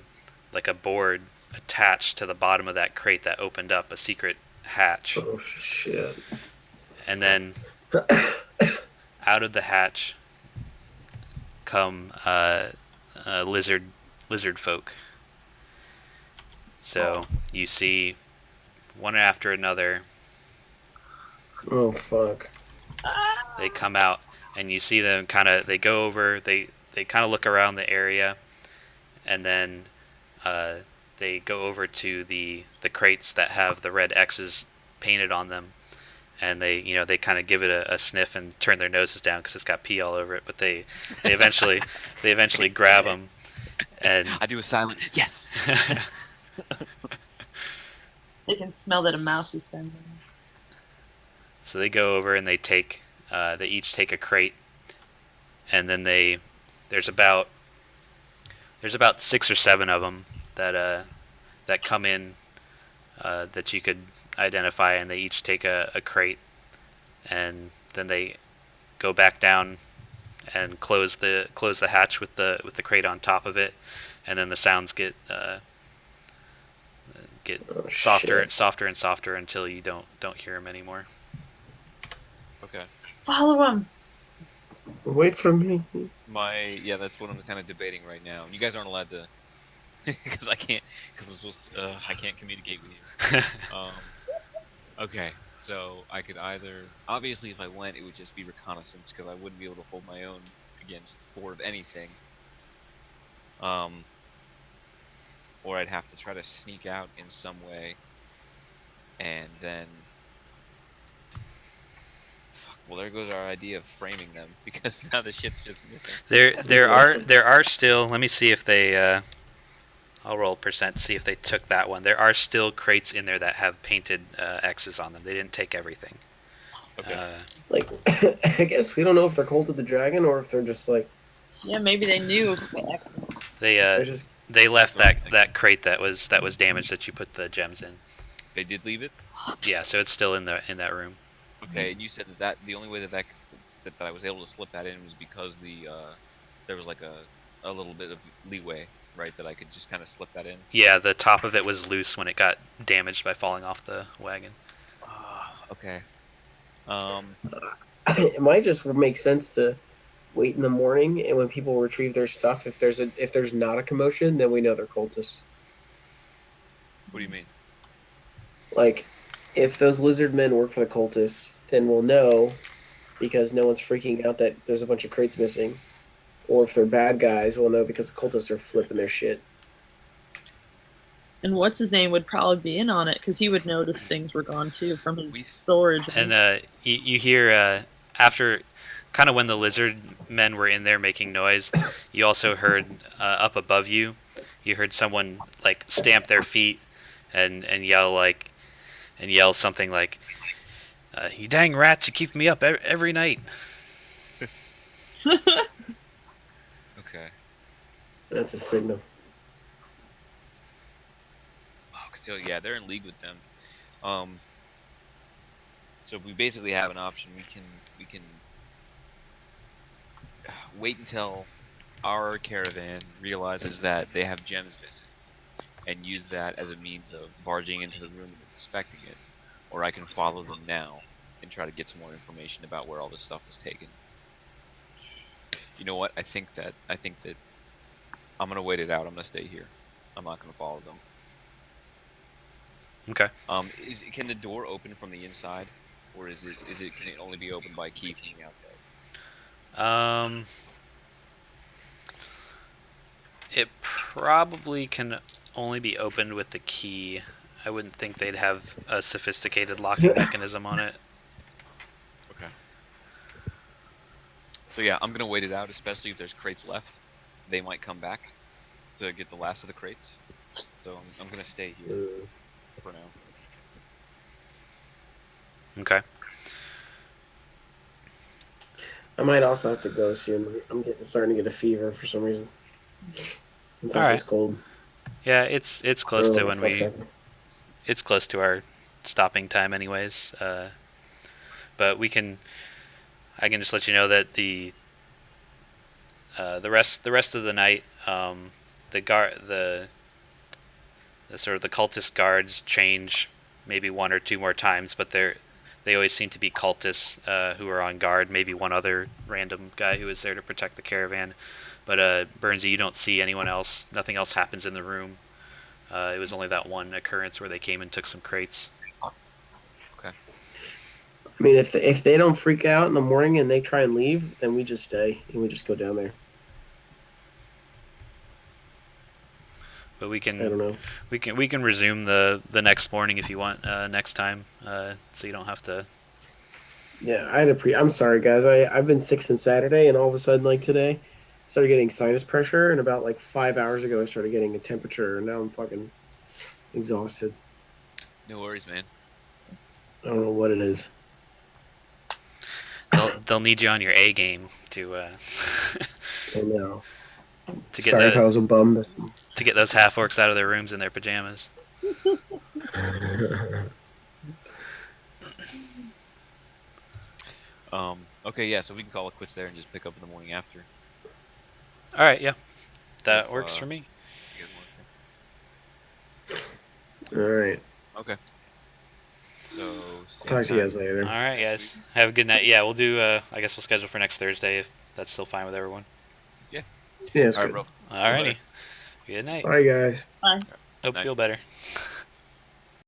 board attached to the bottom of that crate that opened up a secret hatch. Oh shit. And then out of the hatch come lizard folk. So you see one after another. Oh fuck. They come out, and you see them kind of. They go over. They kind of look around the area, and then they go over to the crates that have the red X's painted on them, and they kind of give it a sniff and turn their noses down because it's got pee all over it. But they eventually grab them, and I do a silent yes. They can smell that a mouse has been there. so they go over and they each take a crate, and then there's about 6 or 7 of them that come in that you could identify, and they each take a crate, and then they go back down and close the hatch with the crate on top of it, and then the sounds get softer and softer until you don't hear them anymore. Okay. Follow him. Wait for me. That's what I'm kind of debating right now. You guys aren't allowed to, because I can't communicate with you. Okay, so I could either, obviously if I went it would just be reconnaissance because I wouldn't be able to hold my own against Hoard anything. or I'd have to try to sneak out in some way, and then. Fuck, well, there goes our idea of framing them because now the shit's just missing. There are still. Let me see if they. I'll roll percent to see if they took that one. There are still crates in there that have painted X's on them. They didn't take everything. Okay. Like, I guess we don't know if they're Cult of the Dragon or if they're just like. Yeah, maybe they knew of the X's. They're just, They left That's what I'm thinking. that crate that was damaged that you put the gems in. They did leave it. Yeah, so it's still in that room. Okay, and you said that the only way that I was able to slip that in was because there was like a little bit of leeway, right? That I could just kind of slip that in. Yeah, the top of it was loose when it got damaged by falling off the wagon. Okay. it might just make sense to wait in the morning, and when people retrieve their stuff, if there's not a commotion, then we know they're cultists. What do you mean? Like, if those lizard men work for the cultists, then we'll know because no one's freaking out that there's a bunch of crates missing. Or if they're bad guys, we'll know because the cultists are flipping their shit. And what's his name would probably be in on it because he would notice things were gone too from his We- storage. And you hear after, kind of when the lizard men were in there making noise, you also heard up above you. You heard someone like stamp their feet and yell something like, "You dang rats! You keep me up every night." Okay. That's a signal. Oh, yeah, they're in league with them. So we basically have an option. We can wait until our caravan realizes that they have gems missing, and use that as a means of barging into the room and inspecting it, or I can follow them now and try to get some more information about where all this stuff was taken. You know what? I think that I'm gonna wait it out. I'm gonna stay here. I'm not gonna follow them. Okay. Can the door open from the inside, or can it only be opened by key from the outside? It probably can only be opened with the key. I wouldn't think they'd have a sophisticated locking mechanism on it. Okay. So yeah, I'm gonna wait it out, especially if there's crates left. They might come back to get the last of the crates. So I'm gonna stay here for now. Okay. I might also have to go soon. I'm starting to get a fever for some reason. On top of this cold. Yeah, it's close to when we. it's close to our stopping time, anyways. But I can just let you know that the rest of the night, the sort of the cultist guards change maybe one or two more times, but they always seem to be cultists who are on guard. Maybe one other random guy who is there to protect the caravan. But Burnsy, you don't see anyone else. Nothing else happens in the room. It was only that one occurrence where they came and took some crates. Okay. I mean, if they don't freak out in the morning and they try and leave, then we just stay and we just go down there. But we can. I don't know. We can resume the next morning if you want next time, so you don't have to. Yeah, I'm sorry, guys. I've been sick since Saturday, and all of a sudden, like today, I started getting sinus pressure, and about like 5 hours ago, I started getting a temperature, and now I'm fucking exhausted. No worries, man. I don't know what it is. They'll need you on your A game to. I know. To get Sorry if I was a bum. To get those half orcs out of their rooms in their pajamas. Okay, yeah, so we can call it quits there and just pick up in the morning after. All right, yeah, that If, works for me. You guys want to. All right. Okay. So. Talk to you guys later. All right, guys. Have a good night. Yeah, we'll do. I guess we'll schedule for next Thursday if that's still fine with everyone. Yeah, it's All right, good. bro. All righty. Good night. Bye, guys. Bye. Hope you Night. feel better.